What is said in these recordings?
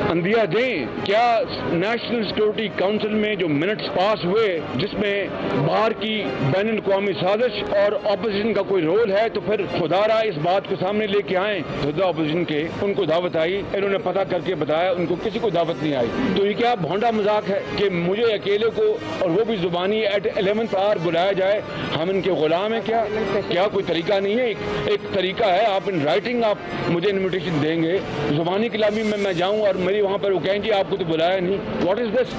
अंदिया दें क्या national security council में जो मिनट्स पास हुए जिसमें बाहर की बैन अवी साजिश और अपोजिशन का कोई रोल है, तो फिर खुदारा इस बात को सामने लेके आए। खुदा अपोजिशन के उनको दावत आई, इन्होंने पता करके बताया उनको किसी को दावत नहीं आई। तो ये क्या भोंडा मजाक है कि मुझे अकेले को और वो भी जुबानी एट 11th आवर बुलाया जाए? हम इनके गुलाम हैं क्या? क्या कोई तरीका नहीं है? एक तरीका है, आप इन राइटिंग आप मुझे इन्विटेशन देंगे, जुबानी कलामी में मैं जाऊँ और मेरी वहाँ पर वो कहेंगे आपको तो बुलाया नहीं। What is this?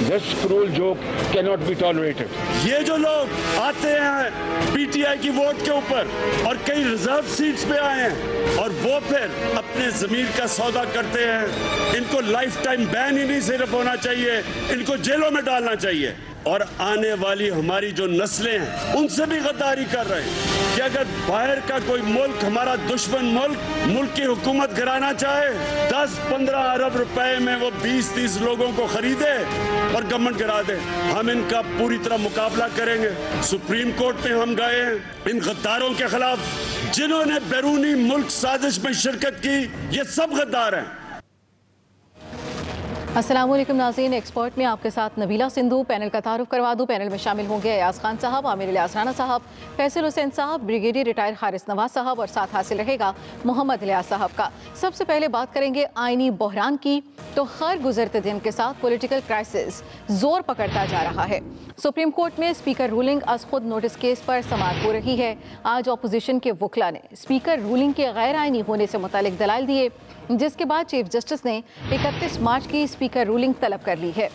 This cruel joke can not be tolerated. ये जो लोग आते हैं पीटीआई की वोट के ऊपर और कई रिजर्व सीट्स पे आए हैं और वो फिर अपने जमीर का सौदा करते हैं, इनको लाइफ टाइम बैन ही नहीं सिर्फ होना चाहिए, इनको जेलों में डालना चाहिए। और आने वाली हमारी जो नस्लें हैं उनसे भी गद्दारी कर रहे हैं कि अगर बाहर का कोई मुल्क, हमारा दुश्मन मुल्क की हुकूमत कराना चाहे, 10-15 अरब रुपए में वो 20-30 लोगों को खरीदे और गवर्नमेंट करा दे, हम इनका पूरी तरह मुकाबला करेंगे। सुप्रीम कोर्ट में हम गए हैं इन गद्दारों के खिलाफ, जिन्होंने बैरूनी मुल्क साजिश में शिरकत की, ये सब गद्दार हैं। अस्सलाम वालेकुम नाज़रीन, एक्सपर्ट में आपके साथ नबीला सिंधु। पैनल का तारुफ करवा दूं। पैनल में शामिल होंगे अयाज खान साहब, आमिर इलियास राना साहब, फैसल हुसैन साहब, ब्रिगेडियर रिटायर हारिस नवाज साहब और साथ हासिल रहेगा मोहम्मद इलियास साहब का। सबसे पहले बात करेंगे आइनी बहरान की। तो हर गुजरते दिन के साथ पॉलिटिकल क्राइसिस जोर पकड़ता जा रहा है। सुप्रीम कोर्ट में स्पीकर रूलिंग अज खुद नोटिस केस पर समाअत हो रही है। आज अपोजिशन के वकला ने स्पीकर रूलिंग के गैर आइनी होने से मुतालिक दलाइल दिए, जिसके बाद चीफ जस्टिस ने 31 मार्च की स्पीकर रूलिंग तलब कर ली है।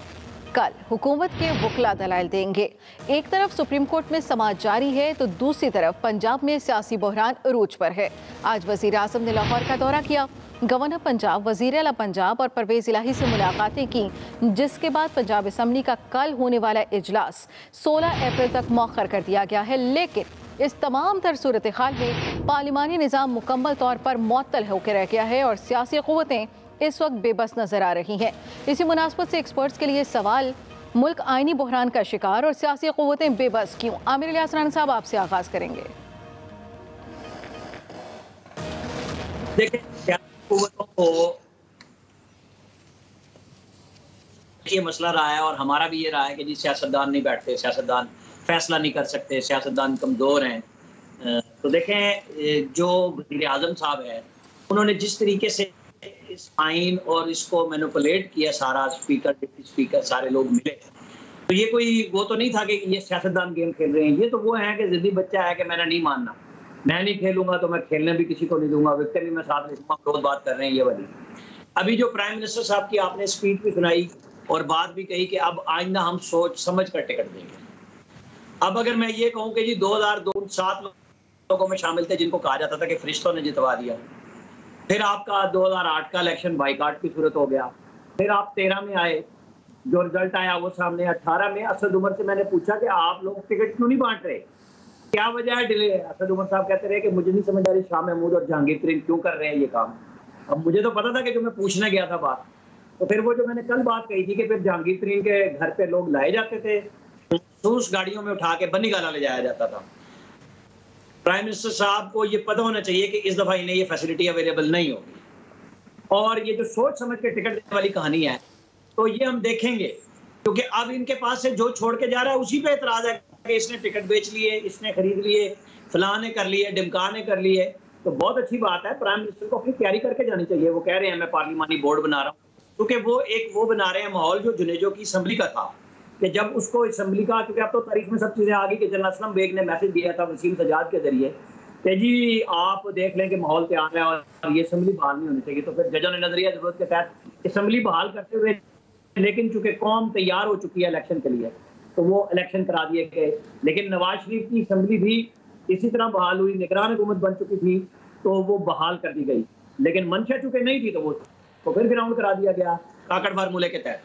कल हुकूमत के वकला दलाइल देंगे। एक तरफ सुप्रीम कोर्ट में समाअत जारी है तो दूसरी तरफ पंजाब में सियासी बहरान अरूज पर है। आज वजीर आजम ने लाहौर का दौरा किया, गवर्नर पंजाब, वजीर आला पंजाब और परवेज इलाही से मुलाकातें की, जिसके बाद पंजाब असम्बली का कल होने वाला इजलास 16 अप्रैल तक मौखर कर दिया गया है। लेकिन इस तमाम तर सूरत हाल में पार्लिमानी निज़ाम मुकम्मल तौर पर मुअत्तल होकर रह गया है और सियासी क़ुव्वतें इस वक्त बेबस नजर आ रही हैं। इसी मुनासबत से एक्सपर्ट्स के लिए सवाल, मुल्क आइनी बहरान का शिकार और सियासी क़ुव्वतें बेबस क्यों? आमिर इलियास राना साहब, आपसे आगाज करेंगे। देखिए, क़ुव्वतों को ये मसला रहा है और हमारा भी ये रहा है कि जी सियासतदान नहीं बैठते, सियासतदान फैसला नहीं कर सकते, सियासतदान कमज़ोर हैं। तो देखें, जो वज़ीर आज़म साहब है उन्होंने जिस तरीके से इस आइन और इसको मैनिपुलेट किया, सारा स्पीकर, डिप्टी स्पीकर सारे लोग मिले, तो ये कोई वो तो नहीं था कि ये सियासतदान गेम खेल रहे हैं। ये तो वो हैं कि ज़िद्दी बच्चा है कि मैंने नहीं मानना, मैं नहीं खेलूंगा तो मैं खेलने भी किसी को नहीं दूंगा, विक्टर भी मैं साथ में रोज बात कर रहे हैं ये वाली। अभी जो प्राइम मिनिस्टर साहब की आपने स्पीच भी सुनाई और बात भी कही कि अब आइंदा हम सोच समझ कर टिकट देंगे। अब अगर मैं ये कहूँ कि जी 2007 लोगों में शामिल थे जिनको कहा जाता था कि फरिश्तों ने जितवा दिया, फिर आपका 2008 का इलेक्शन बाइकाट की सूरत हो गया, फिर आप 13 में आए, जो रिजल्ट आया वो सामने, 18 में असद उमर से मैंने पूछा कि आप लोग टिकट क्यों नहीं बांट रहे, क्या वजह है डिले? असद उमर साहब कहते रहे कि मुझे नहीं समझ आ रही शाह महमूद और जहांगीर तरीन क्यों कर रहे हैं ये काम। अब मुझे तो पता था कि जो मैं पूछने गया था बात, तो फिर वो जो मैंने कल बात कही थी कि फिर जहांगीर तरीन के घर पे लोग लाए जाते थे, उस गाड़ियों में उठा के बनी गाला ले जाया जाता था। प्राइम मिनिस्टर साहब को ये पता होना चाहिए कि इस दफा इन्हें ये फैसिलिटी अवेलेबल नहीं होगी। और ये जो सोच समझ के टिकट देने वाली कहानी है, तो ये हम देखेंगे, क्योंकि अब इनके पास से जो छोड़ के जा रहा है उसी पे एतराज है कि इसने टिकट बेच लिए, इसने खरीद लिए, फलां ने कर लिए, डिमका ने कर लिए। तो बहुत अच्छी बात है, प्राइम मिनिस्टर को अपनी तैयारी करके जानी चाहिए। वो कह रहे हैं मैं पार्लिमानी बोर्ड बना रहा हूँ, क्योंकि वो बना रहे हैं माहौल जो जुनेजो की असम्बली का था, कि जब उसको असम्बली का, क्योंकि अब तो तारीख में सब चीज़ें आ गई कि जनरल असलम बेग ने मैसेज दिया था वसीम सजाद के जरिए कि जी आप देख लें कि माहौल तैयार है और ये असम्बली बहाल नहीं होनी चाहिए। तो फिर जजों ने नजरिया जरूरत के तहत असम्बली बहाल करते हुए, लेकिन चूंकि कौम तैयार हो चुकी है इलेक्शन के लिए, तो वो इलेक्शन करा दिए गए। लेकिन नवाज शरीफ की असम्बली भी इसी तरह बहाल हुई, निगरान हुकूमत बन चुकी थी तो वो बहाल कर दी गई, लेकिन मंशा चूंकि नहीं थी तो फिर ग्राउंड करा दिया गया काकड़ फार्मूले के तहत।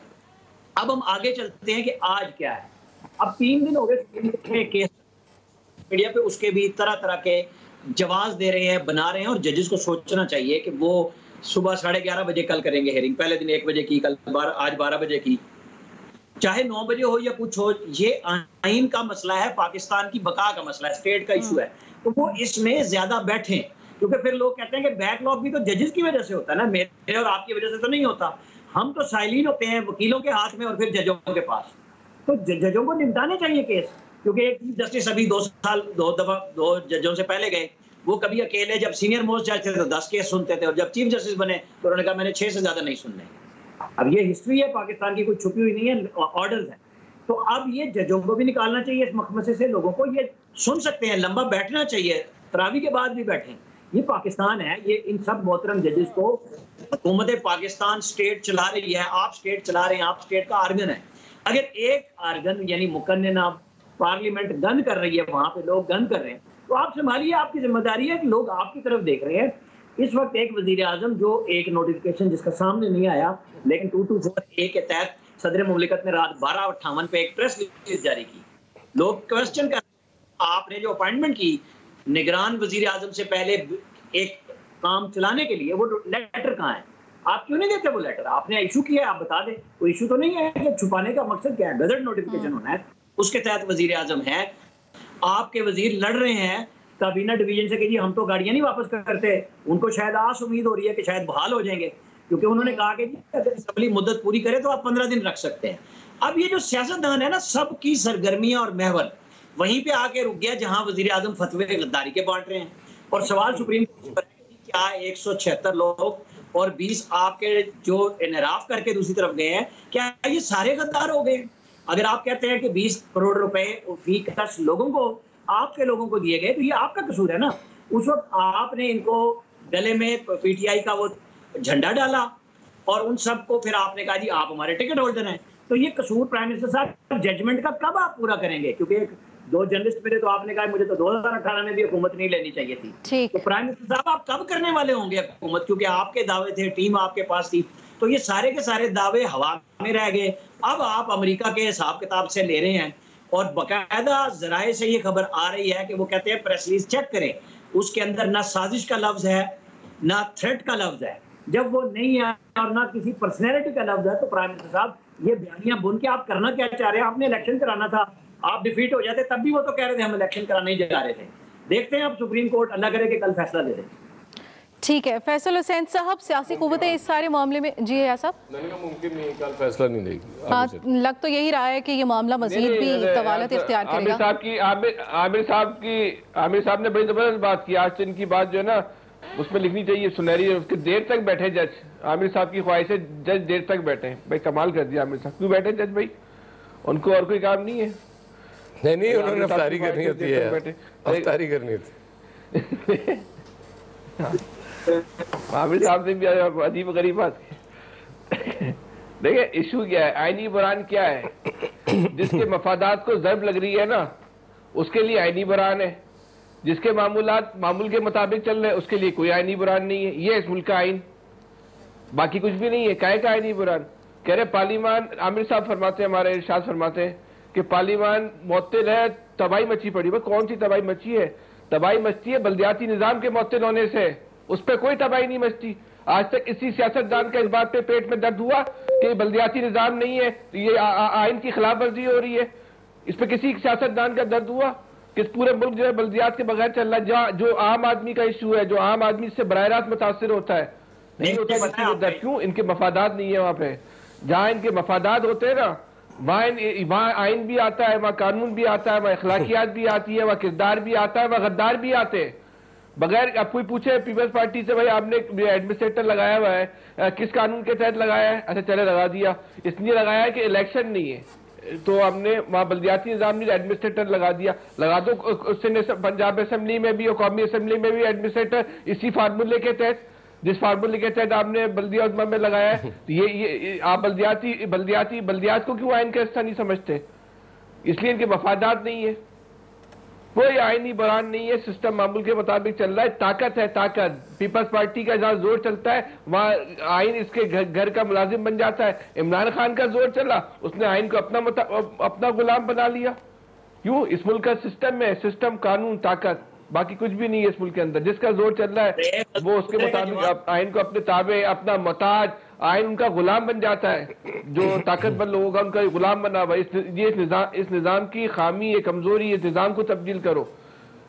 अब हम आगे चलते हैं कि आज क्या है। अब 3 दिन हो गए केस मीडिया पे, उसके भी तरह तरह के जवाब दे रहे हैं, बना रहे हैं, और जजेस को सोचना चाहिए कि वो सुबह 11:30 बजे कल करेंगे हेयरिंग, पहले दिन 1 बजे की, आज 12 बजे की, चाहे 9 बजे हो या कुछ हो, ये आइन का मसला है, पाकिस्तान की बका का मसला है, स्टेट का इशू है, तो वो इसमें ज्यादा बैठे, क्योंकि फिर लोग कहते हैं कि बैकलॉग भी तो जजेस की वजह से होता है ना, मेरे और आपकी वजह से तो नहीं होता। हम तो साइलिन होते हैं वकीलों के हाथ में और फिर जजों के पास, तो जजों को निपटाने चाहिए केस, क्योंकि एक चीफ जस्टिस अभी 2 जजों से पहले गए, वो कभी अकेले जब सीनियर मोस्ट जज थे तो 10 केस सुनते थे, और जब चीफ जस्टिस बने तो उन्होंने कहा मैंने 6 से ज्यादा नहीं सुनने। अब ये हिस्ट्री है पाकिस्तान की, कोई छुपी हुई नहीं है, ऑर्डर्स है। तो अब ये जजों को भी निकालना चाहिए इस मखमसे से, लोगों को ये सुन सकते हैं, लंबा बैठना चाहिए, तरावी के बाद भी बैठें। ये पाकिस्तान है, ये इन सब मोहतरम जजेस को हुकूमत पाकिस्तान स्टेट चला रही है, आप स्टेट चला रहे हैं, आप स्टेट का आर्गन है। अगर एक आर्गन यानी मुकन्नना पार्लियामेंट गंद कर रही है, वहां पे लोग गंद कर रहे हैं, तो आप संभालिए, आपकी जिम्मेदारी है कि लोग आपकी तरफ देख रहे हैं। इस वक्त एक वजीर आजम जो एक नोटिफिकेशन जिसका सामने नहीं आया, लेकिन 224A के तहत सदर मुमलिकत ने रात 12:58 पे एक प्रेस रिलीज जारी की। लोग क्वेश्चन कर, आपने जो अपॉइंटमेंट की निगरान वजीर आजम से पहले एक काम चलाने के लिए, वो लेटर कहाँ है? आप क्यों नहीं देते वो लेटर? आपने इशू किया है, आप बता दें। कोई इशू तो नहीं है कि छुपाने का मकसद क्या है? गजट नोटिफिकेशन होना है, उसके तहत वजीर आजम है, आपके वजीर लड़ रहे हैं काबीना डिवीजन से कि जी हम तो गाड़ियां नहीं वापस करते, उनको शायद आस उम्मीद हो रही है कि शायद बहाल हो जाएंगे, क्योंकि उन्होंने कहा कि अगर असम्बली मुद्दत पूरी करे तो आप 15 दिन रख सकते हैं। अब ये जो सियासतदान है ना, सबकी सरगर्मियां और महवर वहीं पे आके रुक गया जहां वजीर आजम फतवे गद्दारी के बांट रहे हैं, और सवाल सुप्रीम कोर्ट पर है कि क्या 176 लोग और 20 आपके जो इनराफ करके दूसरी तरफ गए हैं, क्या ये सारे गद्दार हो गए? अगर आप कहते हैं कि 20 करोड़ रुपए फी 10 लोगों को, आपके लोगों को दिए गए, तो ये आपका कसूर है ना। उस वक्त आपने इनको गले में पीटीआई का वो झंडा डाला और उन सबको फिर आपने कहा जी आप हमारे टिकट होल्डर हैं। तो ये कसूर प्राइम मिनिस्टर साहब जजमेंट का कब आप पूरा करेंगे? क्योंकि 2 जर्नलिस्ट मेरे, तो आपने कहा मुझे तो 2018 में भी हुकूमत नहीं लेनी चाहिए थी। तो प्राइम मिनिस्टर साहब आप कब करने वाले होंगे हुकूमत? क्योंकि आपके दावे थे, टीम आपके पास थी, तो ये सारे के सारे दावे हवा में रह गए। अब आप अमेरिका के हिसाब किताब से ले रहे हैं, और बाकायदा जराए से ये खबर आ रही है कि वो कहते हैं प्रेस रिलीज चेक करें, उसके अंदर ना साजिश का लफ्ज है ना थ्रेट का लफ्ज है। जब वो नहीं है और ना किसी पर्सनैलिटी का लफ्ज है, तो प्राइम मिनिस्टर साहब ये बयानियां बुन के आप करना क्या चाह रहे हैं? आपने इलेक्शन कराना था, आप डिफीट हो जाते तब भी वो तो कह रहे थे हम इलेक्शन कराने ही जा रहे थे। देखते हैं अब सुप्रीम कोर्ट, अल्लाह करे कि कल फैसला दे दे। ठीक है फैसल हुसैन साहब, सियासी कुव्वतें इस सारे मामले में, जी है साहब, मुमकिन नहीं कल फैसला नहीं देगी। हाँ, लग तो यही रहा है कि ये मामला मजीद भी तवालत इख्तियार करेगा। आमिर साहब ने बड़ी जबरदस्त बात की, आज इनकी बात जो है ना उसमें लिखनी चाहिए सुनहरी, उसके देर तक बैठे जज, आमिर साहब की ख्वाहिश है जज देर तक बैठे। भाई कमाल कर दिया आमिर साहब, क्यों बैठे जज भाई? उनको और कोई काम नहीं है? नहीं उन्होंने अफ्तारी करनी होती है, अफ्तारी करनी होती है। आमिर साहब ने भी अजीब गरीब बात की। देखिए इशू क्या है, आईनी बरान क्या है? जिसके मफादात को ज़र्ब लग रही है ना, उसके लिए आईनी बरान है। जिसके मामूल के मुताबिक चल रहे हैं उसके लिए कोई आईनी बरान नहीं है। ये इस मुल्क का आइन, बाकी कुछ भी नहीं है। काहे का आईनी बरान? कह रहे पार्लियामान, आमिर साहब फरमाते हैं, हमारे इरशाद फरमाते हैं कि पार्लियामान मुअत्तिल है, तबाही मची पड़ी। वह कौन सी तबाही मची है? तबाही मचती है बल्दियाती निज़ाम के मुअत्तिल होने से, उस पर कोई तबाही नहीं मचती। आज तक इसी सियासतदान का इस बात पे पेट में दर्द हुआ कि बल्दियाती निज़ाम नहीं है, ये आइन की खिलाफ वर्जी हो रही है। इस पर किसी सियासतदान का दर्द हुआ कि पूरे मुल्क जो है बल्दियात के बगैर चल रहा है। जो आम आदमी का इशू है, जो आम आदमी इससे बराह रास्त मुतासिर होता है, नहीं होता। क्यों? इनके मफादात नहीं है। वहां पे जहाँ इनके मफादात होते हैं ना, वहाँ आइन भी आता है, वहाँ कानून भी आता है, वहाँ अखलाकियात भी आती है, वहाँ किरदार भी आता है, वहाँ गद्दार भी आते हैं। बगैर अब कोई पूछे पीपल्स पार्टी से, भाई आपने एडमिनिस्ट्रेटर लगाया हुआ है, किस कानून के तहत लगाया है? अच्छा चले लगा दिया, इसलिए लगाया है कि इलेक्शन नहीं है, तो हमने वहाँ बल्दियाती निज़ाम नहीं, एडमिनिस्ट्रेटर लगा दिया। लगा दो उसने पंजाब असेंबली में भी और कौमी असेंबली में भी एडमिनिस्ट्रेटर, इसी फार्मूले के तहत, जिस फार्मूले के तहत आपने बल्दिया उजमा में लगाया है। तो ये आप बल्दियात को क्यों आइन का हिस्सा नहीं समझते? इसलिए इनके मफादात नहीं है, कोई आईनी बयान नहीं है, सिस्टम मामूल के मुताबिक चल रहा है। ताकत है, ताकत पीपल्स पार्टी का जहाँ जोर चलता है वहाँ आइन इसके घर का मुलाजिम बन जाता है। इमरान खान का जोर चला, उसने आइन को अपना गुलाम बना लिया। क्यों? इस मुल्क का सिस्टम में, सिस्टम, कानून, ताकत। बाकी कुछ भी नहीं है इस मुल्क के अंदर। जिसका जोर चल रहा है वो उसके मुताबिक आइन को अपने ताबे, अपना मोहताज, आइन उनका गुलाम बन जाता है। जो ताकतवर लोगों का उनका गुलाम बना हुआ। इस निज़ाम की खामी, ये कमजोरी, इस निज़ाम को तब्दील करो।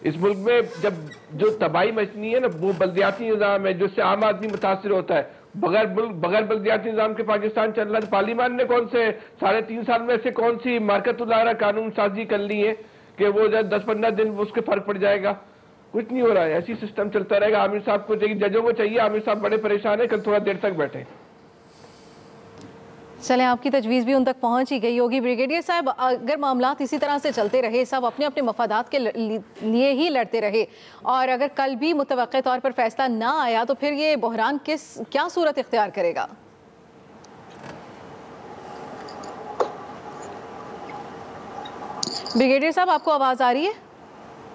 इस मुल्क में जब जो तबाही मचनी है ना, वो बल्दियाती निज़ाम है जिससे आम आदमी मुतासिर होता है। बगैर बल्दियाती निज़ाम के पाकिस्तान चल रहा है। पार्लियामान ने कौन से 3.5 साल में से कौन सी मार्कतुल्लाह कानून साजी कर ली है कि वो जब 10-15 दिन उसके फर्क पड़ जाएगा? कुछ नहीं हो रहा है। ऐसी सिस्टम चलता रहेगा। आमिर साहब को चाहिए, जजों को चाहिए, आमिर साहब बड़े परेशान है, कल थोड़ा देर तक बैठे। चलें, आपकी तजवीज़ भी उन तक पहुंच ही गई होगी। ब्रिगेडियर साहब, अगर मामलात इसी तरह से चलते रहे, सब अपने अपने मफादात के लिए ही लड़ते रहे, और अगर कल भी मुतवक्के तौर पर फैसला ना आया तो फिर ये बहरान क्या सूरत इख्तियार करेगा? ब्रिगेडियर साहब, आपको आवाज़ आ रही है?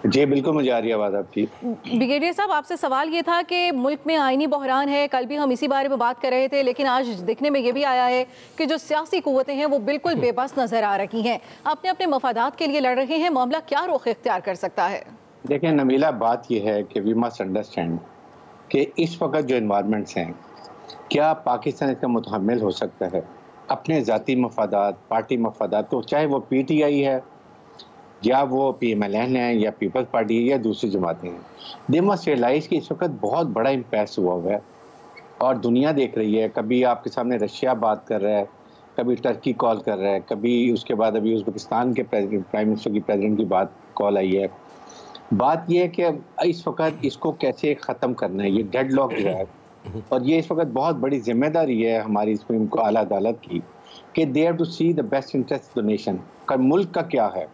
जी बिल्कुल, मुझे आ रही है आवाज़ आपकी। ब्रिगेडियर साहब, आपसे सवाल ये था कि मुल्क में आईनी बहरान है, कल भी हम इसी बारे में बात कर रहे थे, लेकिन आज देखने में ये भी आया है कि जो सियासी कुव्वतें हैं वो बिल्कुल बेबस नज़र आ रही हैं, अपने अपने मफादात के लिए लड़ रहे हैं। मामला क्या रुख इख्तियार कर सकता है? देखें नमीला, बात यह है कि वी मस्ट अंडरस्टैंड कि इस वक्त जो इन्वायरमेंट्स हैं, क्या पाकिस्तान इसका मुतहम्मिल हो सकता है अपने ज़ाती मफादात, पार्टी मफादात को, चाहे वो PTI है या वो PMLN है या पीपल्स पार्टी है या दूसरी जमातें हैं। दे मस्ट रियलाइज कि इस वक्त बहुत बड़ा इम्पैक्ट हुआ है और दुनिया देख रही है। कभी आपके सामने रशिया बात कर रहा है, कभी टर्की कॉल कर रहा है, कभी उसके बाद अभी उज़्बेकिस्तान के प्राइम मिनिस्टर की प्रेसिडेंट की बात कॉल आई है। बात यह है कि इस वक्त इसको कैसे ख़त्म करना है, ये डेडलॉक जो है, और ये इस वक्त बहुत बड़ी जिम्मेदारी है हमारी सुप्रीम को आला अदालत की कि they have to see the best interest of the nation का, मुल्क का क्या है।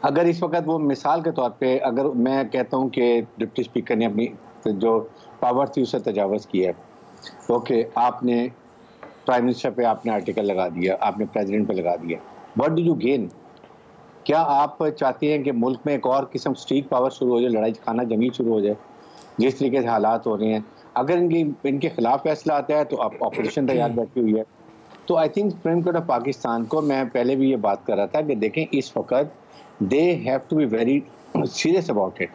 अगर इस वक्त वो मिसाल के तौर पे, अगर मैं कहता हूँ कि डिप्टी स्पीकर ने अपनी जो पावर थी उसे तजावज़ किया, ओके, आपने प्राइम मिनिस्टर पे आपने आर्टिकल लगा दिया, आपने प्रेसिडेंट पे लगा दिया, व्हाट डू यू गेन? क्या आप चाहते हैं कि मुल्क में एक और किस्म स्ट्रीक पावर शुरू हो जाए, लड़ाई खाना जंगी शुरू हो जाए जिस तरीके से हालात हो रहे हैं? अगर इनके खिलाफ फैसला आता है तो आप ऑपोजिशन तैयार बैठी हुई है। तो I think supreme court of Pakistan को, मैं पहले भी ये बात कर रहा था कि देखें इस वक्त they have to be very serious about it.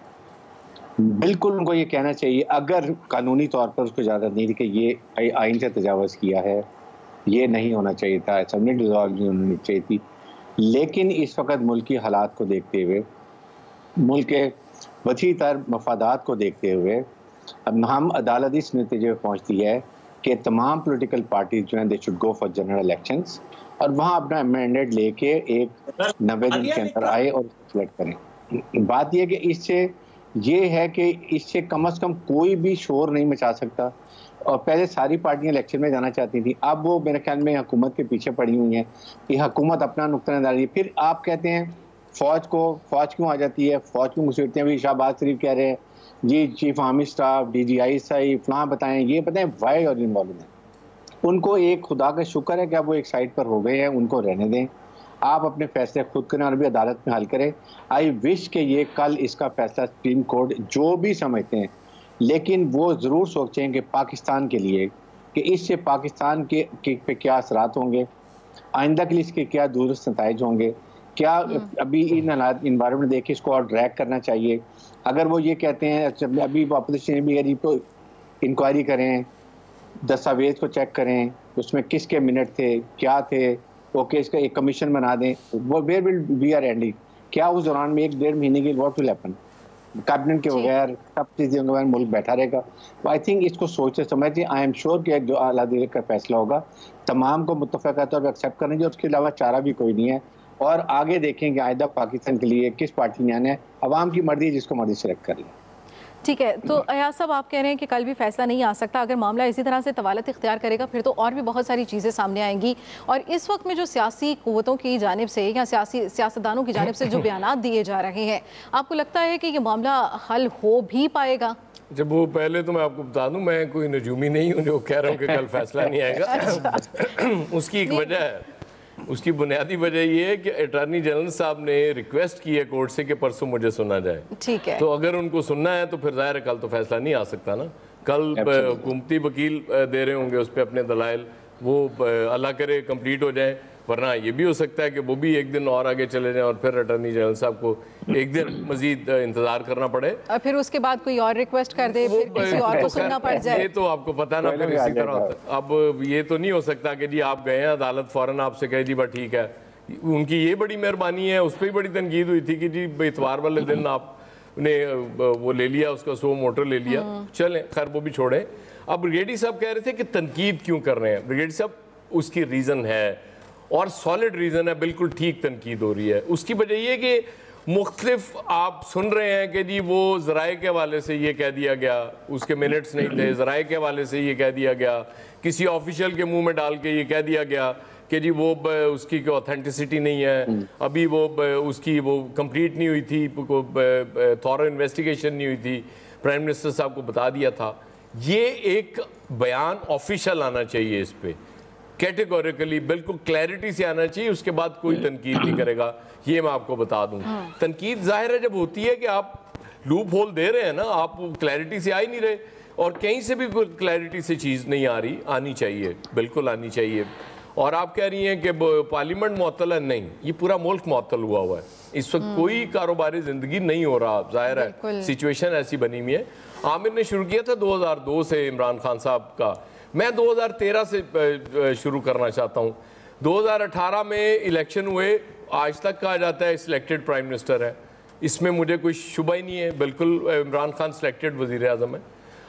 बिल्कुल उनको ये कहना चाहिए, अगर कानूनी तौर पर उसको इजाज़त नहीं थी कि ये आइन से तजावज़ किया है, ये नहीं होना चाहिए था, असेंबली डिसॉल्व नहीं होनी चाहिए थी, लेकिन इस वक्त मुल्क की हालात को देखते हुए, मुल्क के वसी तर मफादात को देखते हुए, अब हम अदालत इस नतीजे पर पहुँचती है कि तमाम पॉलिटिकल पार्टीज जो हैं they should go for general elections और वहाँ अपना मैंडेट लेके एक 90 दिन के अंदर आए और सिलेक्ट करें। बात यह कि इससे ये है कि इससे कम से कम कोई भी शोर नहीं मचा सकता। और पहले सारी पार्टियां इलेक्शन में जाना चाहती थी, अब वो मेरे ख्याल में हुकूमत के पीछे पड़ी हुई हैं कि हुकूमत अपना नुक्ता नज़र है। फिर आप कहते हैं फौज क्यों आ जाती है, फौज की मुसीबतें। अभी शहबाज शरीफ कह रहे हैं जी चीफ आर्मी स्टाफ, DGI साहब फलां बताएं, ये बताएं वाई और इन्वॉल्व हैं। उनको एक खुदा का शुक्र है कि अब वो एक साइड पर हो गए हैं, उनको रहने दें, आप अपने फैसले खुद करें और भी अदालत में हल करें। आई विश कि ये कल इसका फैसला सुप्रीम कोर्ट जो भी समझते हैं, लेकिन वो ज़रूर सोचें कि पाकिस्तान के लिए कि इससे पाकिस्तान के पे क्या असरात होंगे, आइंदा के लिए इसके क्या दुरुस्त नताइज होंगे, क्या अभी इन इन्वायरमेंट देख के इसको और ड्रैग करना चाहिए। अगर वो ये कहते हैं, अभी अपोजिशन भी है तो इंक्वायरी करें, दस्तावेज को चेक करें, उसमें किसके मिनट थे, क्या थे, ओके इसका एक कमीशन बना दें, वो where will we are ending. क्या उस दौरान में 1-1.5 महीने की व्हाट विल हैपन? कैबिनेट के बगैर, सब चीज़ें के बगैर मुल्क बैठा रहेगा। तो आई थिंक इसको सोचते समझते आई एम श्योर कि जो आला अदालत का फैसला होगा तमाम को मुत्तफ़क़ा तौर पर एक्सेप्ट करेंगे, उसके अलावा चारा भी कोई नहीं है। और आगे देखेंगे आइंदा पाकिस्तान के लिए किस पार्टी ने आना है, अवाम की मर्जी जिसको मर्जी सेलेक्ट कर ले। ठीक है, तो अयाज साहब आप कह रहे हैं कि कल भी फैसला नहीं आ सकता। अगर मामला इसी तरह से तवालत इख्तियार करेगा फिर तो और भी बहुत सारी चीज़ें सामने आएंगी। और इस वक्त में जो सियासी क़ुव्वतों की जानिब से या सियासतदानों की जानिब से जो बयानात दिए जा रहे हैं, आपको लगता है कि ये मामला हल हो भी पाएगा? जब वो पहले तो मैं आपको बता दूं, मैं कोई नजूमी नहीं हूँ जो कह रहा हूँ कि कल फैसला नहीं आएगा। उसकी एक वजह है, उसकी बुनियादी वजह ये है कि अटॉर्नी जनरल साहब ने रिक्वेस्ट की है कोर्ट से कि परसों मुझे सुना जाए। ठीक है, तो अगर उनको सुनना है तो फिर जाहिर है कल तो फैसला नहीं आ सकता ना। कल हुकूमती वकील दे रहे होंगे उस पर अपने दलाइल, वो अल्लाह करे कंप्लीट हो जाए वरना ये भी हो सकता है कि वो भी एक दिन और आगे चले जाएं और फिर अटॉर्नी जनरल साहब को एक दिन मजीद इंतजार करना पड़े और फिर उसके बाद कोई और रिक्वेस्ट कर दे, फिर किसी और को सुनना पड़ जाए। ये तो आपको पता ना फिर इसी तरह होता है। अब ये तो नहीं हो सकता कि जी आप गए हैं अदालत फौरन आपसे कहे जी बस ठीक है। उनकी ये बड़ी मेहरबानी है, उस पर भी बड़ी तनकीद हुई थी कि जी इतवार वाले दिन आपने वो ले लिया, उसका सो मोटर ले लिया, चलें खैर वो भी छोड़े। अब ब्रिगेडी साहब कह रहे थे कि तनकीद क्यों कर रहे हैं। ब्रिगेडी साहब उसकी रीज़न है और सॉलिड रीज़न है, बिल्कुल ठीक तनकीद हो रही है। उसकी वजह ये कि मुख्तलिफ आप सुन रहे हैं कि जी वो ज़राए के हवाले से ये कह दिया गया, उसके मिनट्स नहीं थे, ज़राए के हवाले से ये कह दिया गया, किसी ऑफिशियल के मुंह में डाल के ये कह दिया गया कि जी वो उसकी कोई ऑथेंटिसिटी नहीं है, अभी वो उसकी वो कंप्लीट नहीं हुई थी, थॉरो इन्वेस्टिगेशन नहीं हुई थी, प्राइम मिनिस्टर साहब को बता दिया था। ये एक बयान ऑफिशियल आना चाहिए, इस पर कैटेगोरिकली बिल्कुल क्लैरिटी से आना चाहिए, उसके बाद कोई तनकीद नहीं करेगा। ये मैं आपको बता दूं, तनकीद जाहिर है जब होती है कि आप लूप होल दे रहे हैं ना, आप क्लैरिटी से आ ही नहीं रहे और कहीं से भी कोई क्लैरिटी से चीज़ नहीं आ रही, आनी चाहिए, बिल्कुल आनी चाहिए। और आप कह रही हैं कि पार्लियामेंट मुअत्तल है, नहीं, ये पूरा मुल्क मुअत्तल हुआ है इस वक्त, कोई कारोबारी ज़िंदगी नहीं हो रहा, जाहिर है सिचुएशन ऐसी बनी हुई है। आमिर ने शुरू किया था 2002 से इमरान खान साहब का, मैं 2013 से शुरू करना चाहता हूँ। 2018 में इलेक्शन हुए, आज तक कहा जाता है सिलेक्टेड प्राइम मिनिस्टर है, इसमें मुझे कोई शुबा ही नहीं है, बिल्कुल इमरान खान सिलेक्टेड वज़ीर आज़म है।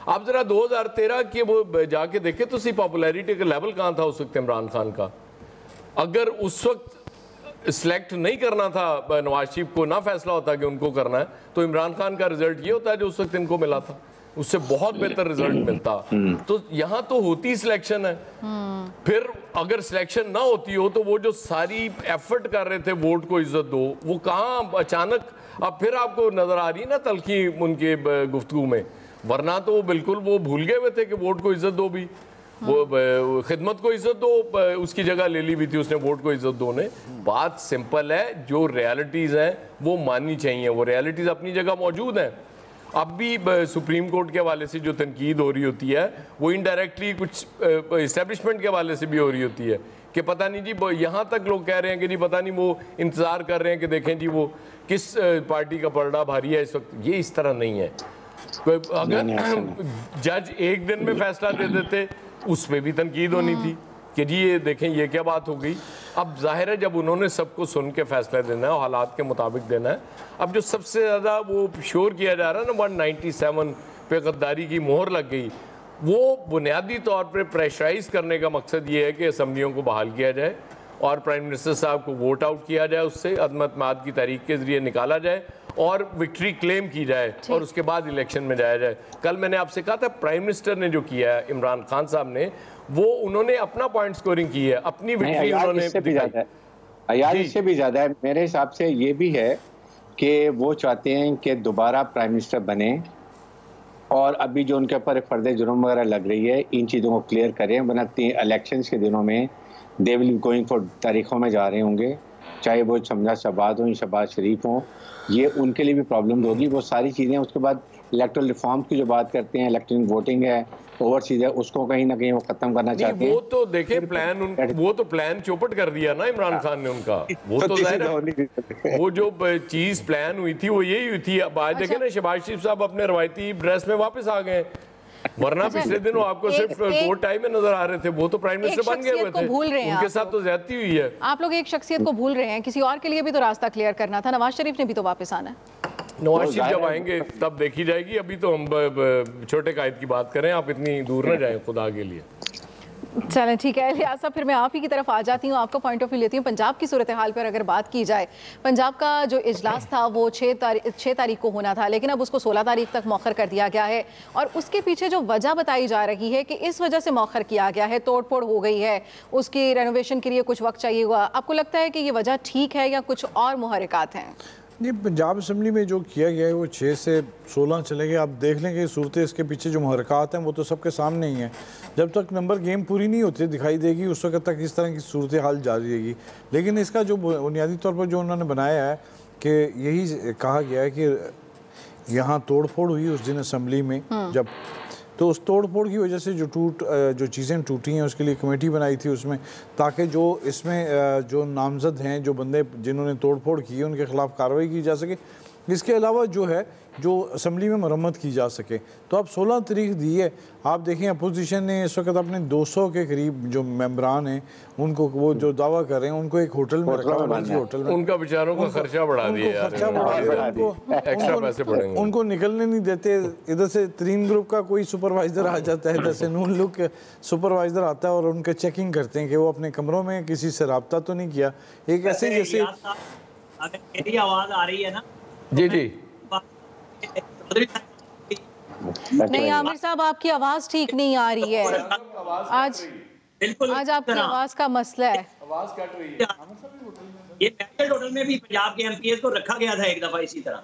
आप ज़रा 2013 के वो जाके देखें तो सी पॉपुलैरिटी का लेवल कहाँ था उस वक्त इमरान खान का। अगर उस वक्त सिलेक्ट नहीं करना था नवाज शरीफ को, ना फैसला होता कि उनको करना है, तो इमरान खान का रिजल्ट ये होता है जो उस वक्त इनको मिला था, उससे बहुत बेहतर रिजल्ट मिलता। तो यहाँ तो होती सिलेक्शन है, फिर अगर सिलेक्शन ना होती हो तो वो जो सारी एफर्ट कर रहे थे वोट को इज्जत दो, वो कहाँ अचानक अब फिर आपको नजर आ रही है ना तलखी उनके गुफ्तगू में, वरना तो वो बिल्कुल वो भूल गए हुए थे कि वोट को इज्जत दो भी, वो खिदमत को इज्जत दो, उसकी जगह ले ली भी थी उसने वोट को इज्जत दो ने। बात सिंपल है, जो रियलिटीज़ हैं वो माननी चाहिए, वो रियलिटीज़ अपनी जगह मौजूद हैं। अब भी सुप्रीम कोर्ट के हवाले से जो तनकीद हो रही होती है वो इनडायरेक्टली कुछ इस्टेब्लिशमेंट के हवाले से भी हो रही होती है कि पता नहीं जी, यहाँ तक लोग कह रहे हैं कि जी पता नहीं वो इंतज़ार कर रहे हैं कि देखें जी वो किस पार्टी का पलड़ा भारी है इस वक्त। ये इस तरह नहीं है। अगर जज एक दिन में फैसला दे देते उस पर भी तनकीद होनी थी कि जी ये देखें ये क्या बात हो गई। अब जाहिर है जब उन्होंने सबको सुन के फैसला देना है और हालात के मुताबिक देना है, अब जो सबसे ज़्यादा वो शोर किया जा रहा है ना 197 पे गद्दारी की मोहर लग गई, वो बुनियादी तौर पर प्रेशराइज करने का मकसद ये है कि असम्बलियों को बहाल किया जाए और प्राइम मिनिस्टर साहब को वोट आउट किया जाए, उससे अदम एतमाद की तारीख के ज़रिए निकाला जाए और विक्ट्री क्लेम की जाए और उसके बाद इलेक्शन में जाया जाए। कल मैंने आपसे कहा था प्राइम मिनिस्टर ने जो किया है इमरान खान साहब ने, वो उन्होंने अपना पॉइंट स्कोरिंग की है, अपनी विक्ट्री उन्होंने दिखाई। इससे भी ज़्यादा है मेरे हिसाब से। ये भी है कि वो चाहते हैं कि दोबारा प्राइम मिनिस्टर बने और अभी जो उनके ऊपर फर्द जुर्म वगैरह लग रही है इन चीज़ों को क्लियर करें, वरना इलेक्शन के दिनों में दे विल गोइंग फॉर तारीखों में जा रहे होंगे, चाहे वो शमजा शहबाज हो, शहबाज शरीफ हो, ये उनके लिए भी प्रॉब्लम होगी। वो सारी चीज़ें उसके बाद इलेक्टोरल रिफॉर्म की जो बात करते हैं, इलेक्ट्रॉनिक वोटिंग है, ओवरसीज है, उसको कहीं ना कहीं वो खत्म करना चाहते हैं। वो तो देखे प्लान वो तो प्लान चौपट कर दिया ना इमरान खान ने उनका, वो तो जाहिर वो जो चीज प्लान हुई थी वो यही हुई थी। अब आज देखे ना शहबाज शरीफ साहब अपने रवायती ड्रेस में वापस आ गए, वरना पिछले दिनों आपको सिर्फ कोर्ट टाइम में नजर आ रहे थे, वो तो प्राइम मिनिस्टर बन गए हुए थे, उनके साथ तो ज्यादती हुई है। आप लोग एक शख्सियत को भूल रहे हैं, किसी और के लिए भी तो रास्ता क्लियर करना था। नवाज शरीफ ने भी तो वापस आना है। नवाज शरीफ जब आएंगे तब देखी जाएगी, अभी तो हम छोटे कायद की बात करें, आप इतनी दूर न जाएं खुदा के लिए। चलें ठीक है लिहाज साहब, फिर मैं आप ही की तरफ आ जाती हूँ, आपका पॉइंट ऑफ व्यू लेती हूँ। पंजाब की सूरत हाल पर अगर बात की जाए, पंजाब का जो इजलास था वो 6 तारीख को होना था, लेकिन अब उसको 16 तारीख तक मौखर कर दिया गया है और उसके पीछे जो वजह बताई जा रही है कि इस वजह से मौखर किया गया है, तोड़ फोड़ हो गई है, उसकी रेनोवेशन के लिए कुछ वक्त चाहिए हुआ। आपको लगता है कि ये वजह ठीक है या कुछ और मुहर्रिकात हैं? नहीं, पंजाब असम्बली में जो किया गया है वो 6 से 16 चलेंगे। आप देख लेंगे सूरतें इसके पीछे जो मुहर्रिकात हैं वो तो सबके सामने ही हैं। जब तक नंबर गेम पूरी नहीं होती दिखाई देगी उस वक्त तक इस तरह की सूरत हाल जारी रहेगी। लेकिन इसका जो बुनियादी तौर पर जो उन्होंने बनाया है कि यही कहा गया है कि यहाँ तोड़ फोड़ हुई उस दिन असम्बली में जब तो उस तोड़ फोड़ की वजह से जो चीज़ें टूटी हैं उसके लिए कमेटी बनाई थी उसमें, ताकि जो इसमें जो नामजद हैं, जो बंदे जिन्होंने तोड़ फोड़ की है उनके खिलाफ कार्रवाई की जा सके। इसके अलावा जो है जो असम्बली में मरम्मत की जा सके। तो अब 16 तारीख दी है, आप देखें अपोजिशन ने इस वक्त अपने 200 के करीब जो मेंबरान हैं उनको, वो जो दावा कर रहे हैं, उनको एक होटल में रखा हुआ है, होटल में उनका बेचारों का खर्चा बढ़ा दिया, एक्स्ट्रा पैसे पड़ेंगे, उनको निकलने नहीं देते। इधर से 3 ग्रुप का कोई सुपरवाइजर आ जाता है, इधर से नून लुक सुपरवाइजर आता है और उनके चेकिंग करते हैं कि वो अपने कमरों में किसी से रब्ता तो नहीं किया। एक ऐसे जैसे अगर मेरी आवाज आ रही है ना, जी जी नहीं आमिर साहब, आपकी आवाज ठीक नहीं आ रही है। आज बिल्कुल आज आपकी आवाज का मसला है, आवाज कट रही है। ये मैरियल होटल में भी पंजाब के एमपीएस को रखा गया था एक दफा इसी तरह।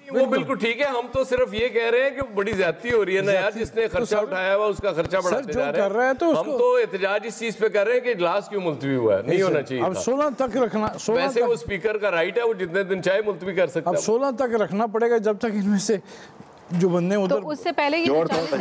वो बिल्कुल ठीक है, हम तो सिर्फ ये कह रहे हैं कि बड़ी ज्यादती हो रही है ना यार, जिसने खर्चा उठाया हुआ उसका खर्चा बढ़ाते जा रहे हैं। हम तो एहतजाज इस चीज पे कर रहे हैं कि इजलास क्यों मुलतवी हुआ है, नहीं होना चाहिए। अब 16 तक रखना, वैसे वो स्पीकर का राइट है, वो जितने दिन चाहे मुलतवी कर सकता है। अब 16 तक रखना पड़ेगा जब तक इनमें से जो बंदे उधर। तो उससे पहले ये 40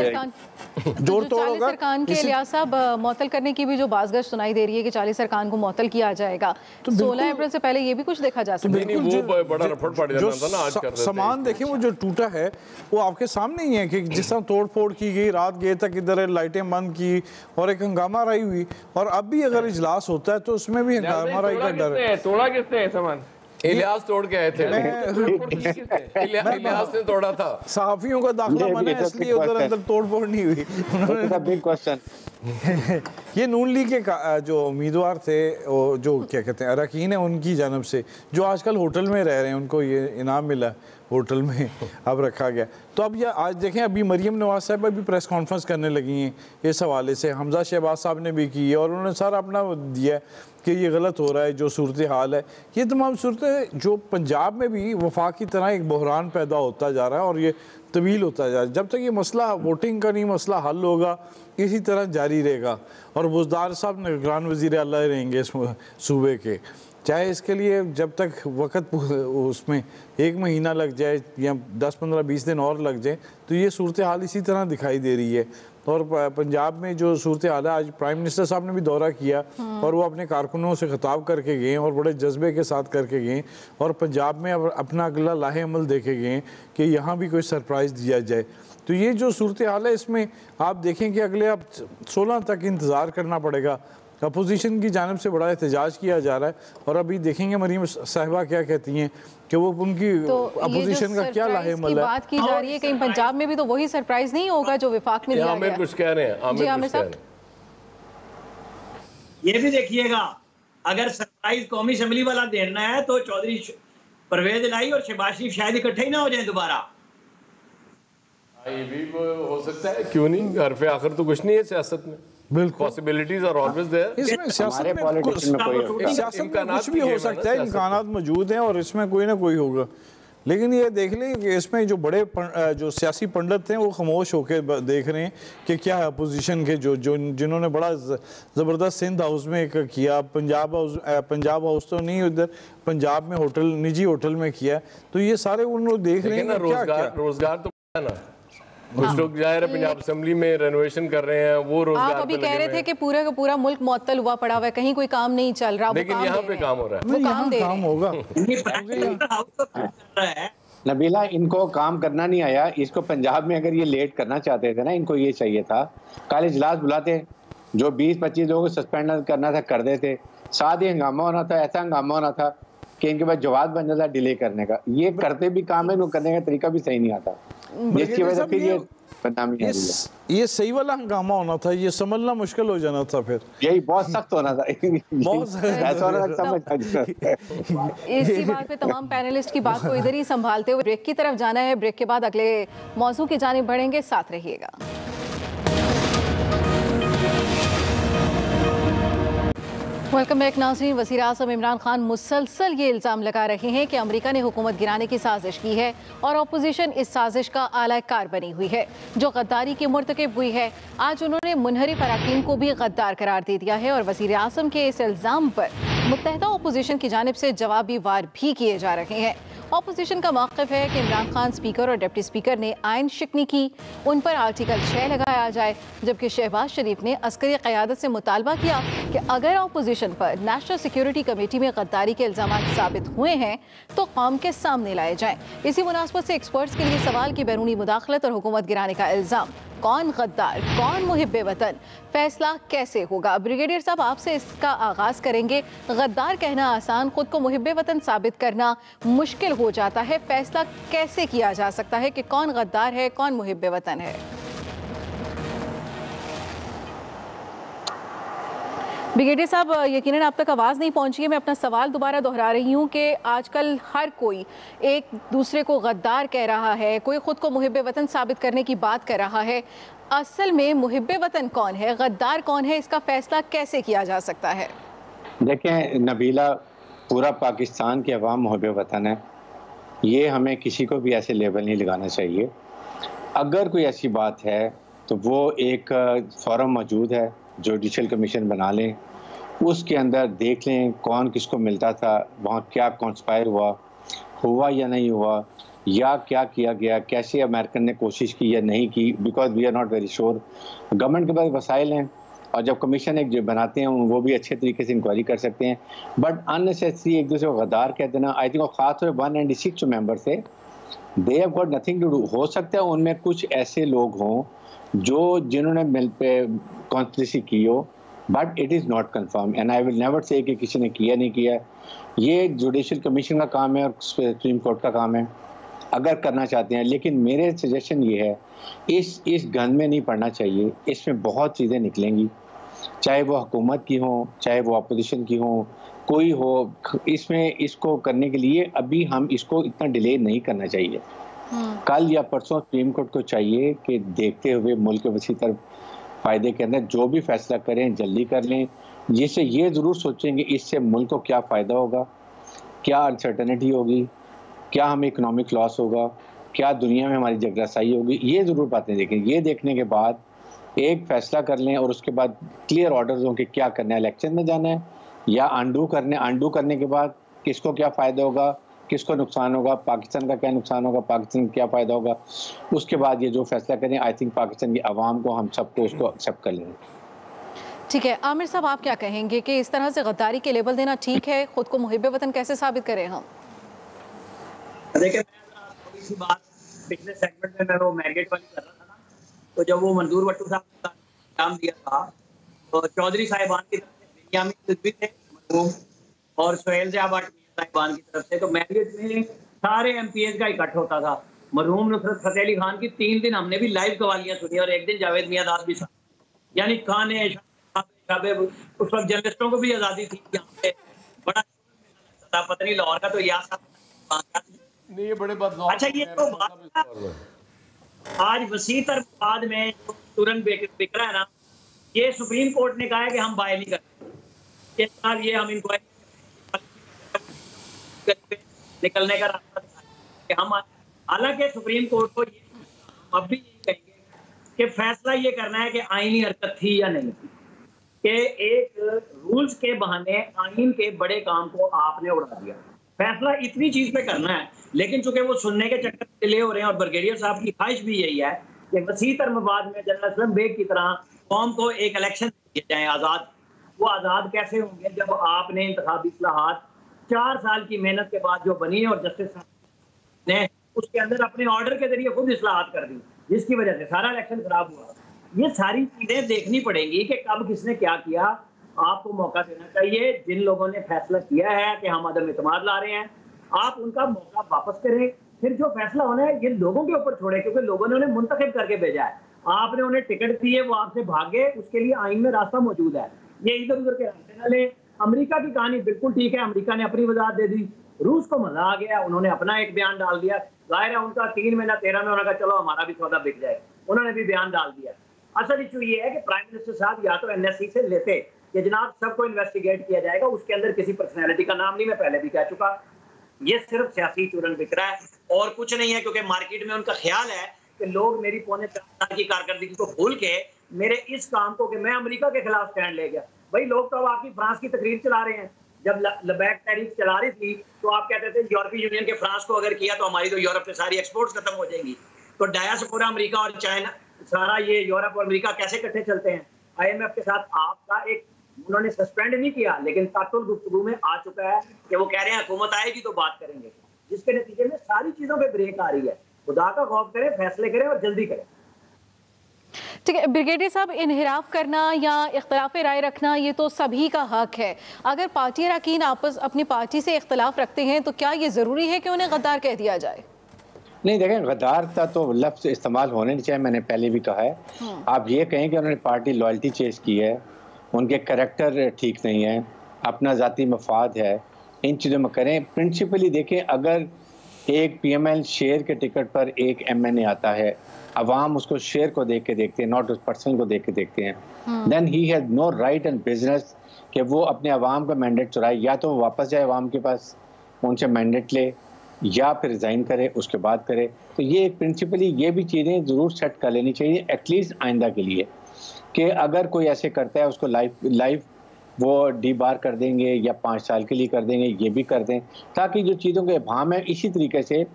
अरकान के लिहाज साहब मअतल करने की भी जो बाज़गश सुनाई दे रही है कि 40 अरकान को मअतल किया जाएगा, तो 16 अप्रैल से पहले ये भी कुछ देखा जा सकता है। वो बड़ा रफड़ पड़ जाना था ना आज कर रहे सामान देखें, वो जो टूटा है वो आपके सामने ही है कि जिस तरह तोड़ फोड़ की गई, रात गए तक इधर लाइटें बंद की और एक हंगामा राई हुई। और अब भी अगर इजलास होता है तो उसमें भी हंगामा राई का डर है। तोड़ा किसने है सामान? इलियास तोड़ के आए थे, इलियास ने तोड़ा था। सहाफियों का दाखिला मना है इसलिए उधर अंदर तोड़ फोड़ नहीं हुई। Big question. ये नून लीग के जो उम्मीदवार थे, जो क्या कहते हैं अरकान है, उनकी जानब से जो आजकल होटल में रह रहे हैं, उनको ये इनाम मिला होटल में अब रखा गया। तो अब ये आज देखें, अभी मरियम नवाज साहब भी प्रेस कॉन्फ्रेंस करने लगी हैं इस हवाले से, हमजा शहबाज साहब ने भी की है और उन्होंने सारा अपना दिया कि ये गलत हो रहा है जो सूरत हाल है। ये तमाम सूरतें जो पंजाब में भी वफाक की तरह एक बहरान पैदा होता जा रहा है और ये तवील होता जा रहा है। जब तक ये मसला वोटिंग का नहीं मसला हल होगा, इसी तरह जारी रहेगा। और बुज़दार साहब निगरान वज़ीर आला रहेंगे इस सूबे के, चाहे इसके लिए जब तक वक़्त उसमें 1 महीना लग जाए या 10, 15, 20 दिन और लग जाए, तो ये सूरत हाल इसी तरह दिखाई दे रही है। और पंजाब में जो सूरत हाल है, आज प्राइम मिनिस्टर साहब ने भी दौरा किया और वो अपने कारकुनों से खिताब करके गए और बड़े जज्बे के साथ करके गए और पंजाब में अपना अगला लाहे अमल देके गए कि यहाँ भी कोई सरप्राइज़ दिया जाए। तो ये जो सूरत हाल है, इसमें आप देखें कि अगले अब 16 तक इंतज़ार करना पड़ेगा। अपोजिशन की जानिब से बड़ा एहतजाज किया जा रहा है और अभी देखेंगे मरीम साहिबा क्या कहती हैं कि वो उनकी अपोजिशन का क्या लाहेमल है। बात की जा रही है कहीं पंजाब में भी तो वही सरप्राइज नहीं होगा जो विफाक में दिया गया। आमिर कुछ कह रहे हैं, आमिर साहब ये भी देखिएगा, अगर सरप्राइज कौमी असम्बली वाला देना है तो चौधरी परवेज इलाही और शहबाज शरीफ शायद इकट्ठे ही ना हो जाए दोबारा। ये भी हो सकता है, क्यों नहीं, हरफ़े आखिर तो कुछ नहीं है सियासत में। बिल्कुल, पॉसिबिलिटीज आर ऑलवेज देयर। इसमें सियासत में कुछ भी हो सकता है, इम्कानात मौजूद हैं और इसमें कोई ना कोई होगा। लेकिन ये देख लें कि इसमें जो बड़े जो सियासी पंडित हैं वो खामोश होकर देख रहे हैं कि क्या है अपोजिशन के जो जिन्होंने बड़ा ज़बरदस्त सिंध हाउस में एक किया, पंजाब हाउस तो नहीं, उधर पंजाब में होटल, निजी होटल में किया। तो ये सारे उन लोग देख रहे हैं रोजगार तो है ना, कुछ लोग जाहिर है पंजाब असेंबली में रेनोवेशन कर रहे हैं, वो रोजगार। आप अभी कह रहे थे कि पूरा का पूरा मुल्क मुअत्तल हुआ पड़ा हुआ है, कहीं कोई काम नहीं चल रहा, लेकिन यहाँ पे काम हो रहा है, वो काम होगा। नबीला, इनको काम करना नहीं आया, इसको पंजाब में अगर ये लेट करना चाहते थे ना, इनको ये चाहिए था कल इजलास बुलाते, जो 20-25 लोगों को सस्पेंड करना था कर देते, साथ ही हंगामा होना था, ऐसा हंगामा होना था कि इनके पास जवाब बन जाता डिले करने का। ये करते भी काम है, इनको करने का तरीका भी सही नहीं आता, जिसकी वजह से ये बदनामी आ रही है। ये सही वाला हंगामा होना था, ये समझना मुश्किल हो जाना था, फिर यही बहुत सख्त होना था, बहुत ऐसा होना था। इसी बात पे तमाम पैनलिस्ट की बात को इधर ही संभालते हुए ब्रेक की तरफ जाना है। ब्रेक के बाद अगले मौजू की जानिब बढ़ेंगे, साथ रहिएगा। वेलकम बैक नाज़रीन। वज़ीर आज़म इमरान खान मुसलसल ये इल्ज़ाम लगा रहे हैं कि अमेरिका ने हुकूमत गिराने की साजिश की है और अपोजिशन इस साजिश का आला कार बनी हुई है जो गद्दारी की मुर्तकिब हुई है। आज उन्होंने मुनहरिफ अरकान को भी गद्दार करार दे दिया है और वज़ीर आज़म के इस इल्ज़ाम पर मुत्तहदा अपोजिशन की जानिब से जवाबी वार भी किए जा रहे हैं ऑपोजिशन का मौक़िफ़ है कि इमरान खान स्पीकर और डिप्टी स्पीकर ने आइन शिकनी की, उन पर आर्टिकल 6 लगाया जाए, जबकि शहबाज शरीफ ने अस्करी क़यादत से मुतालबा किया कि अगर ऑपोजिशन पर नेशनल सिक्योरिटी कमेटी में गद्दारी के इल्ज़ामात साबित हुए हैं तो कौम के सामने लाए जाएँ। इसी मुनासबत से एक्सपर्ट्स के लिए सवाल की बैरूनी मुदाखलत और हुकूमत गिराने का इल्ज़ाम, कौन गद्दार कौन मुहिब्बे वतन, फैसला कैसे होगा। ब्रिगेडियर साहब, आपसे इसका आगाज़ करेंगे। गद्दार कहना आसान, खुद को मुहिब्बे वतन साबित करना मुश्किल हो जाता है। फैसला कैसे किया जा सकता है कि कौन गद्दार है कौन मुहिब्बे वतन है? ब्रिगेडियर साहब, यकीनन आप तक आवाज़ नहीं पहुंची है। मैं अपना सवाल दोबारा दोहरा रही हूं कि आजकल हर कोई एक दूसरे को गद्दार कह रहा है, कोई ख़ुद को मुहिब्बे वतन साबित करने की बात कर रहा है। असल में मुहिब्बे वतन कौन है, गद्दार कौन है, इसका फैसला कैसे किया जा सकता है? देखें नबीला, पूरा पाकिस्तान के अवाम मुहिब्बे वतन है, ये हमें किसी को भी ऐसे लेबल नहीं लगाना चाहिए। अगर कोई ऐसी बात है तो वो एक फोरम मौजूद है, जुडिशल कमीशन बना लें, उसके अंदर देख लें कौन किसको मिलता था, वहाँ क्या कॉन्स्पायर हुआ या नहीं हुआ, या क्या किया गया, कैसे अमेरिकन ने कोशिश की या नहीं की, because we are not very sure. Government के पास वसाइल हैं और जब कमीशन एक जो बनाते हैं वो भी अच्छे तरीके से इंक्वायरी कर सकते हैं, बट अननेसेसरी एक दूसरे को गद्दार कह देना, आई थिंक खास तौर पर 196 मेंबर से they have got nothing to do. हो सकता है उनमें कुछ ऐसे लोग हों जिन्होंने मिल पे कॉन्स्पिरेसी की हो, but it is not confirm and I will never say कि किसी ने किया नहीं किया। ये जुडिशल कमीशन का काम है और सुप्रीम कोर्ट का काम है अगर करना चाहते हैं। लेकिन मेरे सजेशन ये है, इस गन में नहीं पड़ना चाहिए। इसमें बहुत चीज़ें निकलेंगी, चाहे वो हुकूमत की हो चाहे वो अपोजिशन की हो, कोई हो। इसमें इसको करने के लिए अभी हम इसको इतना डिले नहीं करना चाहिए। कल या परसों सुप्रीम कोर्ट को चाहिए कि देखते हुए मुल्क के वसी तरफ फायदे के अंदर जो भी फैसला करें जल्दी कर लें, जिससे ये ज़रूर सोचेंगे इससे मुल्क को क्या फ़ायदा होगा, क्या अनसर्टनिटी होगी, क्या हमें इकोनॉमिक लॉस होगा, क्या दुनिया में हमारी जगरासाई होगी। ये ज़रूर बातें देखें। ये देखने के बाद एक फ़ैसला कर लें और उसके बाद क्लियर ऑर्डर्स हों कि क्या करना है, इलेक्शन में जाना है या अंडू करने के बाद किसको क्या फ़ायदा होगा, किसको नुकसान होगा, पाकिस्तान का क्या नुकसान होगा, पाकिस्तान का क्या फ़ायदा होगा। उसके बाद ये जो फैसला करें, आई थिंक पाकिस्तान की आवाम को, हम सबको उसको एक्सेप्ट कर लें। ठीक है, आमिर साहब, आप क्या कहेंगे कि इस तरह से गद्दारी के लेबल देना ठीक है? खुद को मुहिब्बे वतन कैसे साबित करें हम? देखिए, थोड़ी सी बात पिछले सेगमेंट में मैं वो मैरिगेट वाली कर रहा था ना, तो जब वो मंजूर भट्टू साहब ने नाम दिया था तो चौधरी साहिबान की तरफ से बेनियामीन सिद्दीकी थे मरहूम और सोहेल जाबाट साहिबान की तरफ से, तो मैरिगेट में सारे एमपीएस का इकट्ठ होता था। मरहूम नुसरत फतेह अली खान की 3 दिन हमने भी लाइव कवालियां सुनी और एक दिन जावेद मियादाद भी, यानी खाने उस वक्त जर्नलिस्टों को भी आज़ादी थी। यहाँ पे बड़ा पता नहीं लाहौर का तो नहीं, ये बड़े बात। अच्छा, ये तो बात आज वसी तरफाद में जो तुरंत बिक रहा है ना, ये सुप्रीम कोर्ट ने कहा है कि हम बाय नहीं करते, ये हम इंक्वायरी निकलने का रास्ता कि हम, हालांकि सुप्रीम कोर्ट को अब भी यही कहेंगे कि फैसला ये करना है कि आईनी हरकत थी या नहीं थी, कि एक रूल्स के बहाने आईन के बड़े काम को आपने उड़ा दिया। फैसला इतनी चीज पे करना है, लेकिन चूंकि वो सुनने के चक्कर में डिले हो रहे हैं और ब्रिगेडियर साहब की ख्वाहिश भी यही है कि वसी तरमबाद में जनरल असलम बेग की तरह कौम को एक इलेक्शन दिए जाए आज़ाद। वो आज़ाद कैसे होंगे जब आपने इंतखाबी इस्लाहात 4 साल की मेहनत के बाद जो बनी है और जस्टिस ने उसके अंदर अपने ऑर्डर के जरिए खुद इस्लाहात कर दी, जिसकी वजह से सारा इलेक्शन खराब हुआ। ये सारी चीजें देखनी पड़ेंगी कि कब किसने क्या किया। आपको मौका देना चाहिए। जिन लोगों ने फैसला किया है कि हम अदम इत्मीनान ला रहे हैं, आप उनका मौका वापस करें। फिर जो फैसला होना है ये लोगों के ऊपर छोड़े, क्योंकि लोगों ने उन्हें मुंतखब करके भेजा है। आपने उन्हें टिकट दिए, वो आपसे भागे, उसके लिए आइन में रास्ता मौजूद है। ये इधर उधर के रास्ते न ले। अमेरिका की कहानी बिल्कुल ठीक है, अमेरिका ने अपनी वजाहत दे दी। रूस को मजा आ गया, उन्होंने अपना एक बयान डाल दिया। जाहिर है उनका 3 महीना 13 में उन्होंने कहा चलो हमारा भी सौदा बिक जाए, उन्होंने भी बयान डाल दिया। असल इशू ये है कि प्राइम मिनिस्टर साहब या तो एनएससी से लेते कि जनाब सबको इन्वेस्टिगेट किया जाएगा, उसके अंदर किसी पर्सनैलिटी का नाम नहीं, मैं पहले भी कह चुका। ये सिर्फ सियासी चूरन बिक रहा है और कुछ नहीं है, क्योंकि मार्केट में उनका ख्याल है कि लोग मेरी पौने 4 साल की कारकर्दगी को भूल के मेरे इस काम को कि मैं अमेरिका के खिलाफ स्टैंड ले गया। भाई लोग तो अब आपकी फ्रांस की तकरीर चला रहे हैं, जब लबैक टैरिफ चला रही थी तो आप कहते थे यूरोपीय यूनियन के फ्रांस को अगर किया तो हमारी तो यूरोप से सारी एक्सपोर्ट्स खत्म हो जाएंगी। तो डायस्पोरा अमेरिका और चाइना, सारा ये यूरोप और अमेरिका कैसे इकट्ठे चलते हैं? IMF के साथ आपका एक उन्होंने सस्पेंड नहीं किया, लेकिन तातुल गुफ्तगू में आ चुका है कि वो कह रहे हैं हुकूमत आएगी तो बात करेंगे, जिसके नतीजे में सारी चीजों पे ब्रेक आ रही है। खुदा का खौफ करें, फैसले करें और जल्दी करें। ठीक है ब्रिगेडियर साहब, इन्हिराफ करना या इख्तलाफ राय रखना ये तो सभी का हक है। अगर पार्टी अरकान आपस अपनी पार्टी से इख्तलाफ रखते हैं तो क्या ये ज़रूरी है कि उन्हें गद्दार कह दिया जाए? नहीं, देखें, गद्दार का तो लफ्ज़ इस्तेमाल होने नहीं चाहिए, मैंने पहले भी कहा है। आप ये कहें कि उन्होंने पार्टी लॉयल्टी चेज की है, उनके करैक्टर ठीक नहीं है, अपना ज़ाती मफाद है, इन चीज़ों में करें। प्रिंसिपली देखें, अगर एक PML शेयर के टिकट पर एक MNA आता है, अवाम उसको शेयर को देख के देखते हैं, नॉट उस पर्सन को देख के देखते हैं, then he has no right and business कि वो अपने अवाम का मैंडेट चुराए। या तो वो वापस जाए अवाम के पास, उनसे मैंडेट ले, या फिर रिज़ाइन करे, उसके बाद करे। तो ये एक प्रिंसिपली ये भी चीज़ें ज़रूर सेट कर लेनी चाहिए एटलीस्ट आइंदा के लिए, कि अगर कोई ऐसे करता है उसको लाइफ वो डीबार कर देंगे या 5 साल के लिए कर देंगे, ये भी कर दें, ताकि जो चीज़ों के भाम है इसी तरीके से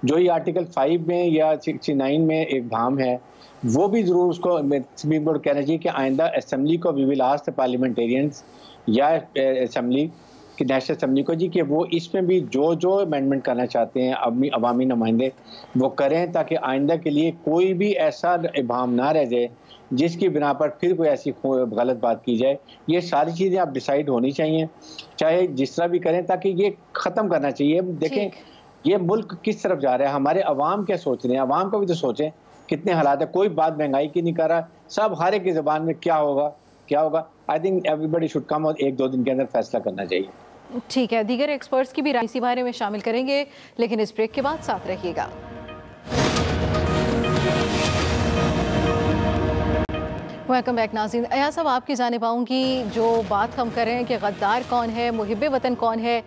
जो ये आर्टिकल 5 में या 69 में एक भाम है वो भी ज़रूर उसको सुप्रीम कोर्ट कहना चाहिए कि आइंदा असम्बली को we will ask the parliamentarians या असम्बली कि नेशनल असम्बली को जी कि वो इसमें भी जो अमेंडमेंट करना चाहते हैं अवामी नुमाइंदे वो करें, ताकि आइंदा के लिए कोई भी ऐसा इबाम ना रह जाए जिसकी बिना पर फिर कोई ऐसी गलत बात की जाए। ये सारी चीज़ें आप डिसाइड होनी चाहिए, चाहे जिस तरह भी करें, ताकि ये ख़त्म करना चाहिए। देखें ये मुल्क किस तरफ जा रहा है, हमारे अवाम क्या सोच रहे हैं, अवाम को भी तो सोचें कितने हालात है। कोई बात महंगाई की नहीं कर रहा, सब हर एक की ज़बान में क्या होगा। I think everybody should come और 1-2 दिन के अंदर फैसला करना चाहिए। ठीक है, दीगर एक्सपर्ट्स की भी राय इसी बारे में शामिल करेंगे, लेकिन इस ब्रेक के बाद साथ रहिएगा। वेलकम बैक नाज़रीन। अयाज साहब, आपकी जानिब आऊँगी। जो बात हम कर रहे हैं कि गद्दार कौन है, मुहिब्बे वतन कौन है,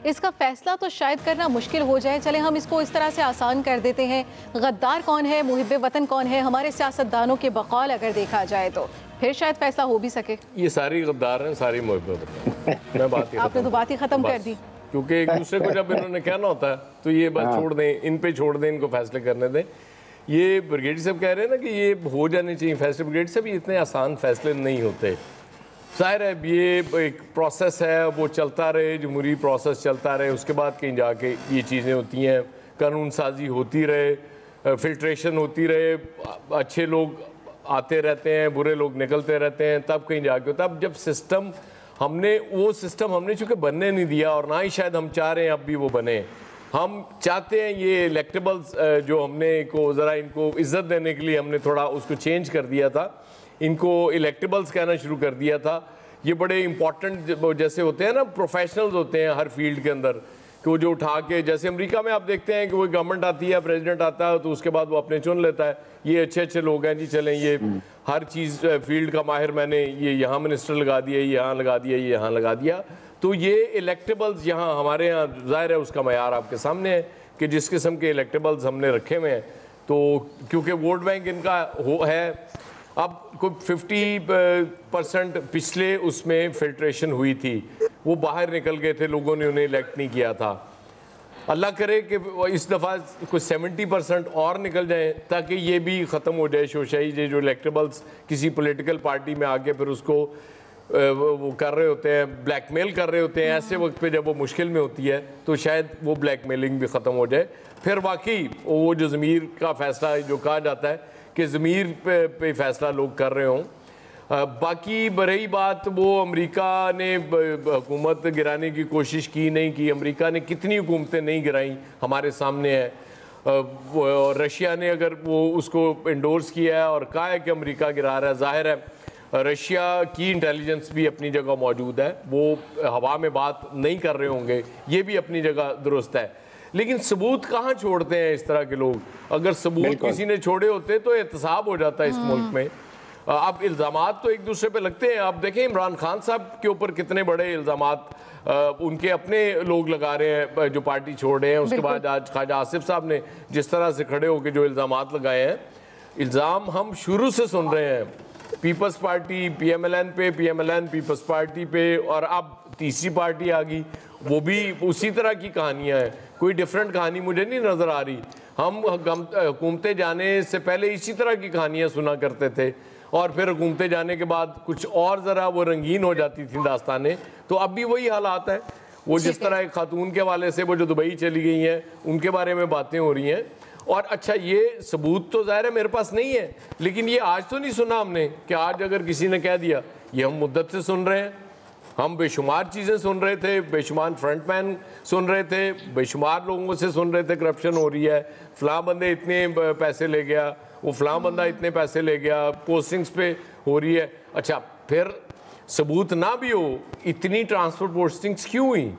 इसका फैसला तो शायद करना मुश्किल हो जाए। चले हम इसको इस तरह से आसान कर देते हैं, गद्दार कौन है, मुहिब्बे वतन कौन है, हमारे सियासतदानों के बकौल अगर देखा जाए तो फिर शायद फैसला हो भी सके। ये सारी गद्दार हैं, सारी मुहिब्बे वतन। मैं बात आपने तो बात ही ख़त्म कर दी, क्योंकि एक दूसरे को जब इन्होंने कहना होता है तो ये बस छोड़ दें, इन पे छोड़ दें, इनको फैसले करने दें। ये ब्रिगेडियर साहब कह रहे हैं ना कि ये हो जाने चाहिए फैसले। ब्रिगेडियर साहब, ये इतने आसान फैसले नहीं होते। जाहिर है ये एक प्रोसेस है, वो चलता रहे, जमहूरी प्रोसेस चलता रहे, उसके बाद कहीं जाके ये चीज़ें होती हैं, कानून साजी होती रहे, फिल्ट्रेशन होती रहे, अच्छे लोग आते रहते हैं, बुरे लोग निकलते रहते हैं, तब कहीं जाके होता है। अब जब सिस्टम हमने चूँकि बनने नहीं दिया, और ना ही शायद हम चाह रहे हैं अब भी वो बने। हम चाहते हैं ये इलेक्टेबल्स जो हमने को ज़रा इनको इज़्ज़त देने के लिए हमने थोड़ा उसको चेंज कर दिया था, इनको इलेक्टेबल्स कहना शुरू कर दिया था। ये बड़े इंपॉर्टेंट जैसे होते हैं ना, प्रोफेशनल्स होते हैं हर फील्ड के अंदर, कि वो जो उठा के, जैसे अमेरिका में आप देखते हैं कि वो गवर्नमेंट आती है, प्रेसिडेंट आता है, तो उसके बाद वो अपने चुन लेता है, ये अच्छे लोग हैं जी, चलें ये हर चीज़ फील्ड का माहिर, मैंने ये यहाँ मिनिस्टर लगा दिया, ये यहाँ लगा दिया, ये यहाँ लगा दिया। तो ये इलेक्टेबल्स यहाँ हमारे यहाँ ज़ाहिर है उसका मयार आपके सामने है कि जिस किस्म के इलेक्टेबल्स हमने रखे हुए हैं, तो क्योंकि वोट बैंक इनका है। अब कोई 50% पिछले उसमें फिल्ट्रेशन हुई थी, वो बाहर निकल गए थे, लोगों ने उन्हें इलेक्ट नहीं किया था। अल्लाह करे कि इस दफ़ा कुछ 70% और निकल जाए, ताकि ये भी ख़त्म हो जाए शोशाई, जो इलेक्टेबल्स किसी पॉलिटिकल पार्टी में आके फिर उसको वो कर रहे होते हैं, ब्लैकमेल कर रहे होते हैं। ऐसे वक्त पे जब वो मुश्किल में होती है तो शायद वो ब्लैकमेलिंग भी ख़त्म हो जाए, फिर वाकई वो जो ज़मीर का फ़ैसला जो कहा जाता है कि ज़मीर पे फ़ैसला लोग कर रहे हों। बाकी रही बात, वो अमेरिका ने हुकूमत गिराने की कोशिश की नहीं की, अमेरिका ने कितनी हुकूमतें नहीं गिराई हमारे सामने है। रशिया ने अगर वो उसको इंडोर्स किया है और कहा है कि अमेरिका गिरा रहा है, जाहिर है रशिया की इंटेलिजेंस भी अपनी जगह मौजूद है, वो हवा में बात नहीं कर रहे होंगे, ये भी अपनी जगह दुरुस्त है। लेकिन सबूत कहाँ छोड़ते हैं इस तरह के लोग? अगर सबूत किसी ने छोड़े होते तो एहतसाब हो जाता है इस मुल्क में। अब इल्ज़ामात तो एक दूसरे पे लगते हैं। आप देखें इमरान खान साहब के ऊपर कितने बड़े इल्ज़ामात उनके अपने लोग लगा रहे हैं जो पार्टी छोड़ रहे हैं। उसके बाद आज ख्वाजा आसिफ साहब ने जिस तरह से खड़े होकर जो इल्ज़ामात लगाए हैं, इल्ज़ाम हम शुरू से सुन रहे हैं पीपल्स पार्टी PMLN पे, PMLN पीपल्स पार्टी पे, और अब तीसरी पार्टी आ गई, वो भी उसी तरह की कहानियां हैं। कोई डिफरेंट कहानी मुझे नहीं नज़र आ रही। हम हुकूमतें जाने से पहले इसी तरह की कहानियां सुना करते थे, और फिर हुकूमतें जाने के बाद कुछ और ज़रा वो रंगीन हो जाती थी दास्तानें। तो अब भी वही हालात है। वो जिस तरह एक खातून के हवाले से वो जो दुबई चली गई हैं, उनके बारे में बातें हो रही हैं। और अच्छा, ये सबूत तो ज़ाहिर है मेरे पास नहीं है, लेकिन ये आज तो नहीं सुना हमने कि आज अगर किसी ने कह दिया। ये हम मुद्दत से सुन रहे हैं, हम बेशुमार चीज़ें सुन रहे थे, बेशुमार फ्रंटमैन सुन रहे थे, बेशुमार लोगों से सुन रहे थे करप्शन हो रही है, फ़लाँ बंदे इतने पैसे ले गया, वो फ़लाँ बंदा इतने पैसे ले गया, पोस्टिंग्स पे हो रही है। अच्छा, फिर सबूत ना भी हो, इतनी ट्रांसफर पोस्टिंग्स क्यों हुई?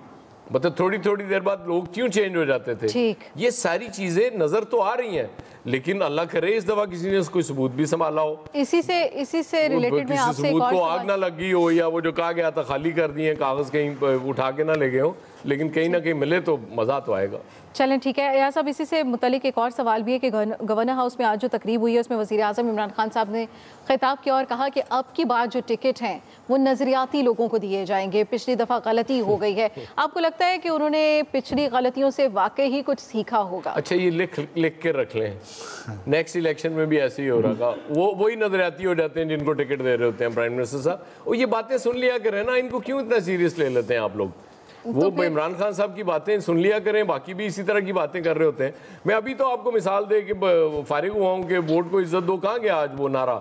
मतलब थोड़ी थोड़ी देर बाद लोग क्यों चेंज हो जाते थे? ये सारी चीज़ें नज़र तो आ रही हैं, लेकिन अल्लाह करे इस दफ़ा किसी ने कोई सबूत भी संभाला हो। इसी से रिलेटेड में आपसे एक और सबूत को आग ना लगी हो, या वो जो कहा गया था खाली कर दिए कागज़ कहीं उठा के ना ले गए हो, लेकिन कहीं ना कहीं मिले तो मज़ा तो आएगा। चलें, ठीक है यार साहब। इसी से मुतलिक एक और सवाल भी है कि गवर्नर हाउस में आज जो तकरीब हुई है उसमें वज़ीर आज़म इमरान खान साहब ने खिताब किया और कहा कि अब की बार जो टिकट हैं वो नज़रियाती लोगों को दिए जाएंगे, पिछली दफ़ा गलती हो गई है। आपको लगता है कि उन्होंने पिछली गलतियों से वाकई ही कुछ सीखा होगा? अच्छा, ये लिख के रख लें, नेक्स्ट इलेक्शन में भी ऐसे ही हो रहा था। वही नज़रियाती हो जाते हैं जिनको टिकट दे रहे होते हैं प्राइम मिनिस्टर साहब। और ये बातें सुन लिया करें ना, इनको क्यों इतना सीरियस ले लेते हैं आप लोग? वो इमरान खान साहब की बातें सुन लिया करें, बाकी भी इसी तरह की बातें कर रहे होते हैं। मैं अभी तो आपको मिसाल दे के फारिग हुआ हूँ कि वोट को इज्जत दो, कहाँ गया आज वो नारा?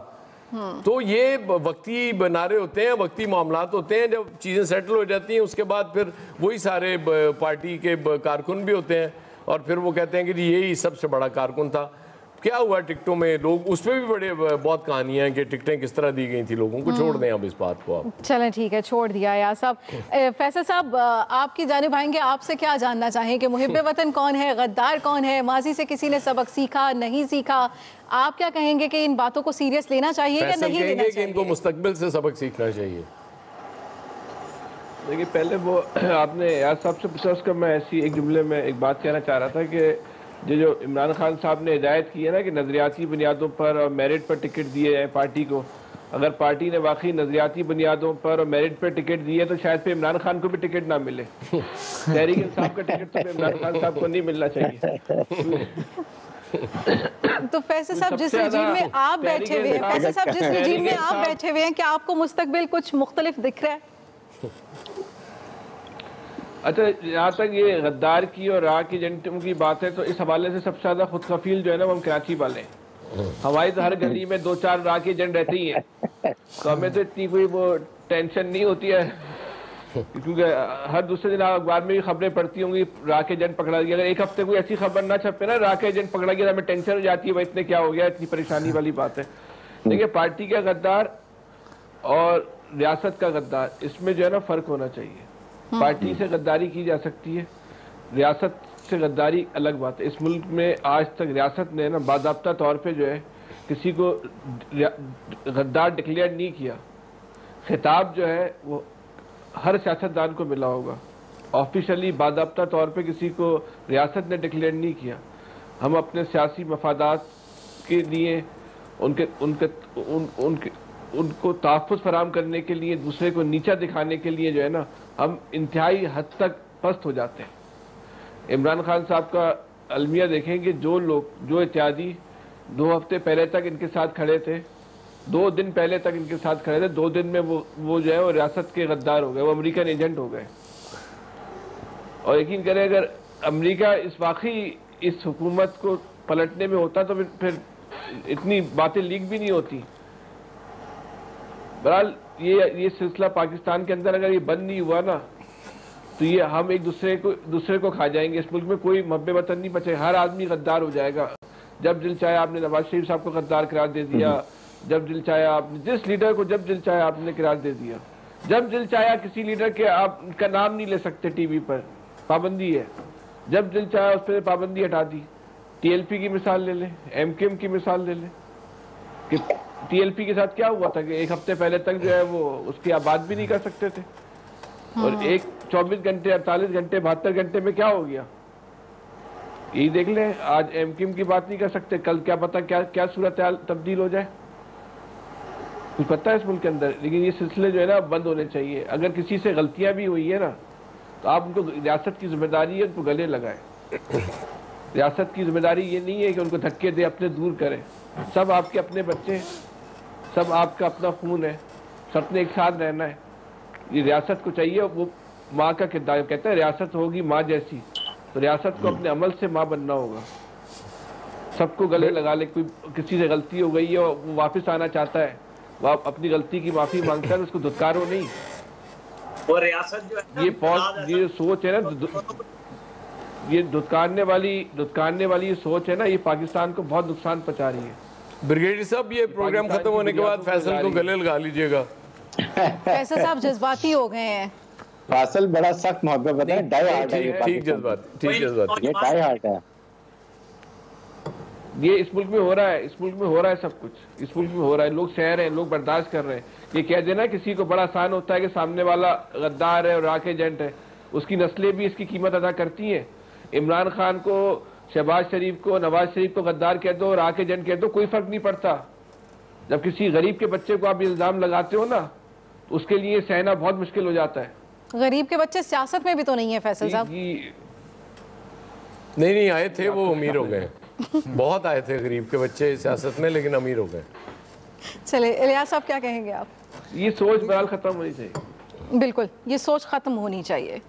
तो ये वक्ती नारे होते हैं, वक्ती मामलात होते हैं। जब चीज़ें सेटल हो जाती हैं उसके बाद फिर वही सारे पार्टी के कारकुन भी होते हैं, और फिर वो कहते हैं कि जी यही सबसे बड़ा कारकुन था। क्या हुआ टिकटों में, लोग उस पर भी बहुत कहानियां हैं कि टिकटें किस तरह दी गई थी लोगों को। छोड़ दें अब इस बात को आप। चलें, ठीक है, छोड़ दिया यार साहब। फैसल साहब, आपकी जानिब आएंगे, आपसे क्या जानना चाहें कि मुहिब्बे वतन कौन है, गद्दार कौन है, माजी से किसी ने सबक सीखा नहीं सीखा? आप क्या कहेंगे कि इन बातों को सीरियस लेना चाहिए या नहीं लेना चाहिए? इनको मुस्तकबिल से सबक सीखना चाहिए। देखिए, पहले वो आपने यार साहब से पूछा, उसका मैं ऐसी एक जुमले में एक बात कहना चाह रहा था कि जो इमरान खान साहब ने हिदायत की है ना कि नज़रियाती बुनियादों पर और मेरिट पर टिकट दिए जाए पार्टी को, अगर पार्टी ने वाकई नज़रियाती बुनियादों पर और मेरिट पर टिकट दिए तो शायद फिर इमरान खान को भी टिकट ना मिले। तहरीक इंसाफ का टिकट तो इमरान खान साहब को नहीं मिलना चाहिए। तो फैसल साहब, जिस रिजीम में आप बैठे हुए हैं, फैसल साहब जिस रिजीम में आप बैठे हुए हैं, क्या आपको मुस्तकबिल कुछ मुख्तलिफ दिख रहा है? अच्छा, यहाँ तक ये गद्दार की और राह की एजेंटों की बात है तो इस हवाले से सबसे ज़्यादा खुद कफील जो है ना वो हम कराची वाले हैं। हमारी तो हर गली में 2-4 राह के एजेंट रहते ही हैं, तो हमें तो इतनी कोई वो टेंशन नहीं होती है, क्योंकि हर दूसरे दिन आप अखबार में भी खबरें पढ़ती होंगी राह के एजेंट पकड़ा गया। अगर एक हफ्ते कोई ऐसी खबर ना छपे ना राह के एजेंट पकड़ा गया, हमें टेंशन हो जाती है, भाई इतने क्या हो गया, इतनी परेशानी वाली बात है। देखिए, पार्टी का गद्दार और रियासत का गद्दार, इसमें जो है ना फ़र्क होना चाहिए। पार्टी से गद्दारी की जा सकती है, रियासत से गद्दारी अलग बात है। इस मुल्क में आज तक रियासत ने ना बाज़ाब्ता तौर पे जो है किसी को गद्दार डिक्लेयर नहीं किया। खिताब जो है वो हर सियासतदान को मिला होगा, ऑफिशियली बाज़ाब्ता तौर पे किसी को रियासत ने डिक्लेयर नहीं किया। हम अपने सियासी मफादात के लिए उनको तहफ़्फ़ुज़ फराहम करने के लिए, दूसरे को नीचा दिखाने के लिए जो है ना हम इंतहाई हद तक पस्त हो जाते हैं। इमरान खान साहब का अलमिया देखेंगे, जो लोग जो इत्यादी 2 हफ्ते पहले तक इनके साथ खड़े थे, 2 दिन पहले तक इनके साथ खड़े थे, 2 दिन में वो जो है वो रियासत के गद्दार हो गए, वो अमेरिकन एजेंट हो गए। और यकीन करें, अगर अमेरिका वाकई इस हुकूमत को पलटने में होता तो फिर इतनी बातें लीक भी नहीं होती। बहरहाल ये सिलसिला पाकिस्तान के अंदर अगर ये बंद नहीं हुआ ना तो ये हम एक दूसरे को खा जाएंगे। इस मुल्क में कोई मुहब्बे वतन नहीं बचे, हर आदमी गद्दार हो जाएगा। जब दिल चाहे आपने नवाज शरीफ साहब को गद्दार करार दे दिया, जब दिल चाहे आपने जिस लीडर को जब दिल चाहे आपने करार दे दिया, जब दिल चाहे किसी लीडर के आपका नाम नहीं ले सकते टीवी पर, पाबंदी है, जब दिल चाहे उस पर पाबंदी हटा दी। TLP की मिसाल ले लें, MKM की मिसाल ले लें कि TLP के साथ क्या हुआ था कि 1 हफ्ते पहले तक जो है वो उसकी आप बात भी नहीं कर सकते थे, और 24 घंटे 48 घंटे 72 घंटे में क्या हो गया यही देख लें। आज MKM की बात नहीं कर सकते, कल क्या पता क्या सूरत तब्दील हो जाए। कुछ पता है इस मुल्क के अंदर? लेकिन ये सिलसिले जो है ना बंद होने चाहिए। अगर किसी से गलतियां भी हुई है ना तो आप उनको, रियासत की जिम्मेदारी है उनको गले लगाएं। रियासत की जिम्मेदारी ये नहीं है कि उनको धक्के दे, अपने दूर करें। सब आपके अपने बच्चे हैं, सब आपका अपना खून है, सबने एक साथ रहना है। ये रियासत को चाहिए, वो माँ का किरदार, कहते हैं रियासत होगी माँ जैसी, तो रियासत को अपने अमल से माँ बनना होगा। सबको गले लगा ले। कोई किसी से गलती हो गई है और वो वापस आना चाहता है, वो अपनी गलती की माफी मांगता है, उसको धुतकारो नहीं। वो रियासत जो है ये सोच है ना, ये धुतकारने वाली ये सोच है ना, ये पाकिस्तान को बहुत नुकसान पहुंचा रही है। ब्रिगेडियर साहब, ये प्रोग्राम खत्म होने के बाद फैसल को गले लगा लीजिएगा। फैसल साहब जज्बाती हो गए हैं। फासल बड़ा सख्त मोहब्बत बताया, डाई हार्ट है। ठीक जज्बात, ठीक जज्बात, ये डाई हार्ट है। ये इस मुल्क में हो रहा है, इस मुल्क में हो रहा है, सब कुछ इस मुल्क में हो रहा है। लोग सह रहे हैं, लोग बर्दाश्त कर रहे हैं। ये कह देना किसी को बड़ा आसान होता है कि सामने वाला गद्दार है और राक एजेंट है, उसकी नस्लें भी इसकी कीमत अदा करती हैं। इमरान खान को, शहबाज शरीफ को, नवाज शरीफ को गद्दार कह दो, राक एजेंट कह दो, कोई फर्क नहीं पड़ता। जब किसी गरीब के बच्चे को आप इल्जाम लगाते हो ना, तो उसके लिए सहना बहुत मुश्किल हो जाता है। गरीब के बच्चे सियासत में भी तो नहीं है फैसल साहब। नहीं आए थे, वो अमीर हो गए। बहुत आए थे गरीब के बच्चे सियासत में, लेकिन अमीर हो गए। चले इलियास साहब, क्या कहेंगे आप? ये सोच बहरहाल खत्म होनी चाहिए। बिल्कुल, ये सोच खत्म होनी चाहिए।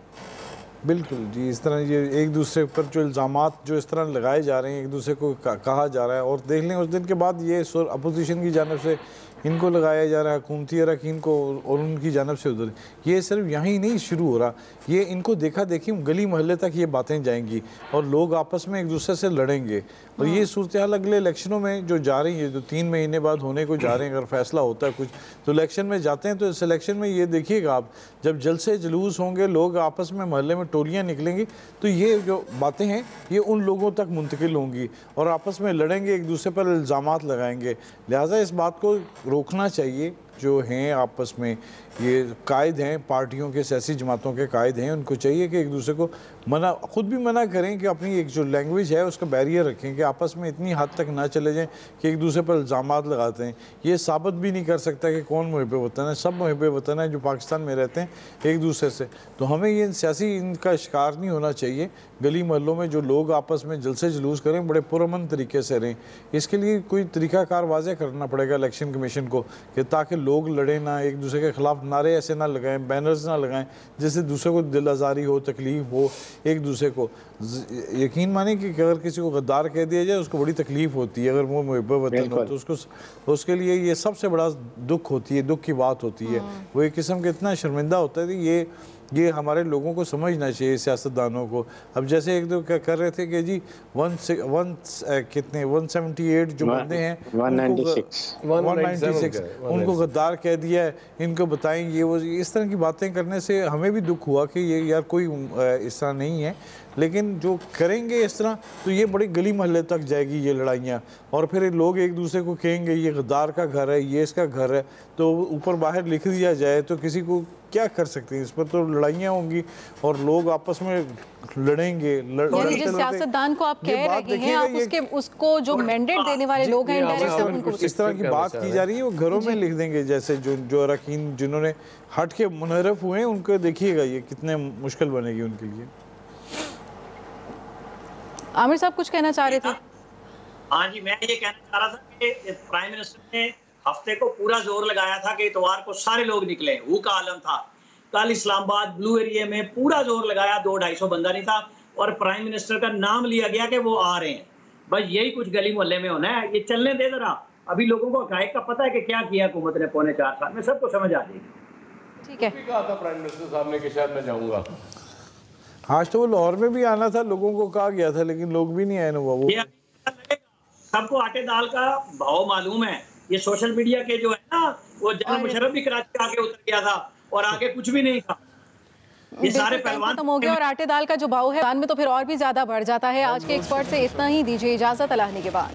बिल्कुल जी, इस तरह ये एक दूसरे पर जो इल्ज़ामात जो इस तरह लगाए जा रहे हैं, एक दूसरे को कहा जा रहा है, और देख लें उस दिन के बाद ये अपोजिशन की जानिब से इनको लगाया जा रहा है, हुकूमती अरकान को, और उनकी जानिब से उधर। ये सिर्फ यहीं नहीं शुरू हो रहा, ये इनको देखा देखी गली मोहल्ले तक ये बातें जाएंगी और लोग आपस में एक दूसरे से लड़ेंगे। और ये सूरत हाल अगले इलेक्शनों में जो जा रही है, जो 3 महीने बाद होने को जा रहे हैं, अगर फैसला होता है कुछ तो इलेक्शन में जाते हैं, तो इस इलेक्शन में ये देखिएगा आप, जब जलसे जुलूस होंगे, लोग आपस में मोहल्ले में टोलियाँ निकलेंगी, तो ये जो बातें हैं ये उन लोगों तक मुंतकिल होंगी और आपस में लड़ेंगे, एक दूसरे पर इल्ज़ामात लगाएंगे। लिहाजा इस बात को रोकना चाहिए। जो हैं आपस में ये कायद हैं, पार्टियों के सियासी जमातों के कायद हैं, उनको चाहिए कि एक दूसरे को खुद भी मना करें कि अपनी एक जो लैंग्वेज है उसका बैरियर रखें, कि आपस में इतनी हद तक ना चले जाएं कि एक दूसरे पर इल्ज़ामात लगाते हैं। ये साबित भी नहीं कर सकता कि कौन मुहिब वतन है, सब मुहिब वतन है जो पाकिस्तान में रहते हैं एक दूसरे से। तो हमें ये सियासी इनका शिकार नहीं होना चाहिए। गली मोहल्लों में जो लोग आपस में जलसे जुलूस करें, बड़े पुरअमन तरीके से रहें। इसके लिए कोई तरीक़ाकार वाज़ेह करना पड़ेगा इलेक्शन कमीशन को, कि ताकि लोग लड़े ना, एक दूसरे के ख़िलाफ़ नारे ऐसे ना लगाएं, बैनर्स ना लगाएं जिससे दूसरे को दिल आज़ारी हो, तकलीफ़ हो एक दूसरे को। यकीन माने कि अगर किसी को गद्दार कह दिया जाए उसको बड़ी तकलीफ़ होती है, अगर वो मुहिब वतन हो तो उसके लिए ये सबसे बड़ा दुख होती है, दुख की बात होती है। वो एक किस्म के इतना शर्मिंदा होता है कि ये हमारे लोगों को समझना चाहिए, सियासतदानों को। अब जैसे एक दो क्या कर रहे थे कि जी 178 जो बंदे हैं 196 उनको गद्दार कह दिया है, इनको बताएं ये वो। इस तरह की बातें करने से हमें भी दुख हुआ कि ये यार कोई इस तरह नहीं है, लेकिन जो करेंगे इस तरह तो ये बड़ी गली मोहल्ले तक जाएगी ये लड़ाइयाँ, और फिर लोग एक दूसरे को कहेंगे ये गद्दार का घर है, ये इसका घर है, तो ऊपर बाहर लिख दिया जाए तो किसी को क्या कर सकते हैं। इस पर तो लड़ाइयाँ होंगी और लोग आपस में लड़ेंगे। यानी जिस सियासतदान को आप कह रहे हैं, आप उसको जो मैंडेट देने वाले लोग हैं इस तरह की बात की जा रही है, वो घरों में लिख देंगे। जैसे जो अरकान जिन्होंने हट के मुनहरफ हुए हैं उनको देखिएगा ये कितने मुश्किल बनेगी उनके लिए। आमिर साहब कुछ कहना चाह रहे थे? हाँ जी, मैं ये कहना चाह रहा था कि प्राइम मिनिस्टर ने हफ्ते को पूरा जोर लगाया था कि इतवार को सारे लोग निकले, वो का आलम था। कल इस्लामाबाद ब्लू एरिया में पूरा जोर लगाया, 200-250 बंदा नहीं था, और प्राइम मिनिस्टर का नाम लिया गया कि वो आ रहे हैं। बस यही कुछ गली मोहल्ले में होना है, ये चलने दे जरा। अभी लोगों को हकायक का पता है कि क्या किया हुकूमत ने पौने 4 साल में, सबको समझ आ जाएगी। ठीक है, कहा था प्राइम मिनिस्टर साहब ने कि शायद मैं जाऊंगा। आज तो वो लाहौर में भी आना था, लोगों को कहा गया था, लेकिन लोग भी नहीं आए ना। वो सबको आटे दाल का भाव मालूम है। ये सोशल मीडिया के जो है ना, वो जनरल मुशर्रफ भी कराची आके उतर गया था और आगे कुछ भी नहीं था। ये सारे पहलवान खत्म हो गया और आटे दाल का जो भाव है में तो फिर और भी ज्यादा बढ़ जाता है। आज के एक्सपर्ट से इतना ही, दीजिए इजाजत, अल्लाह के बाद।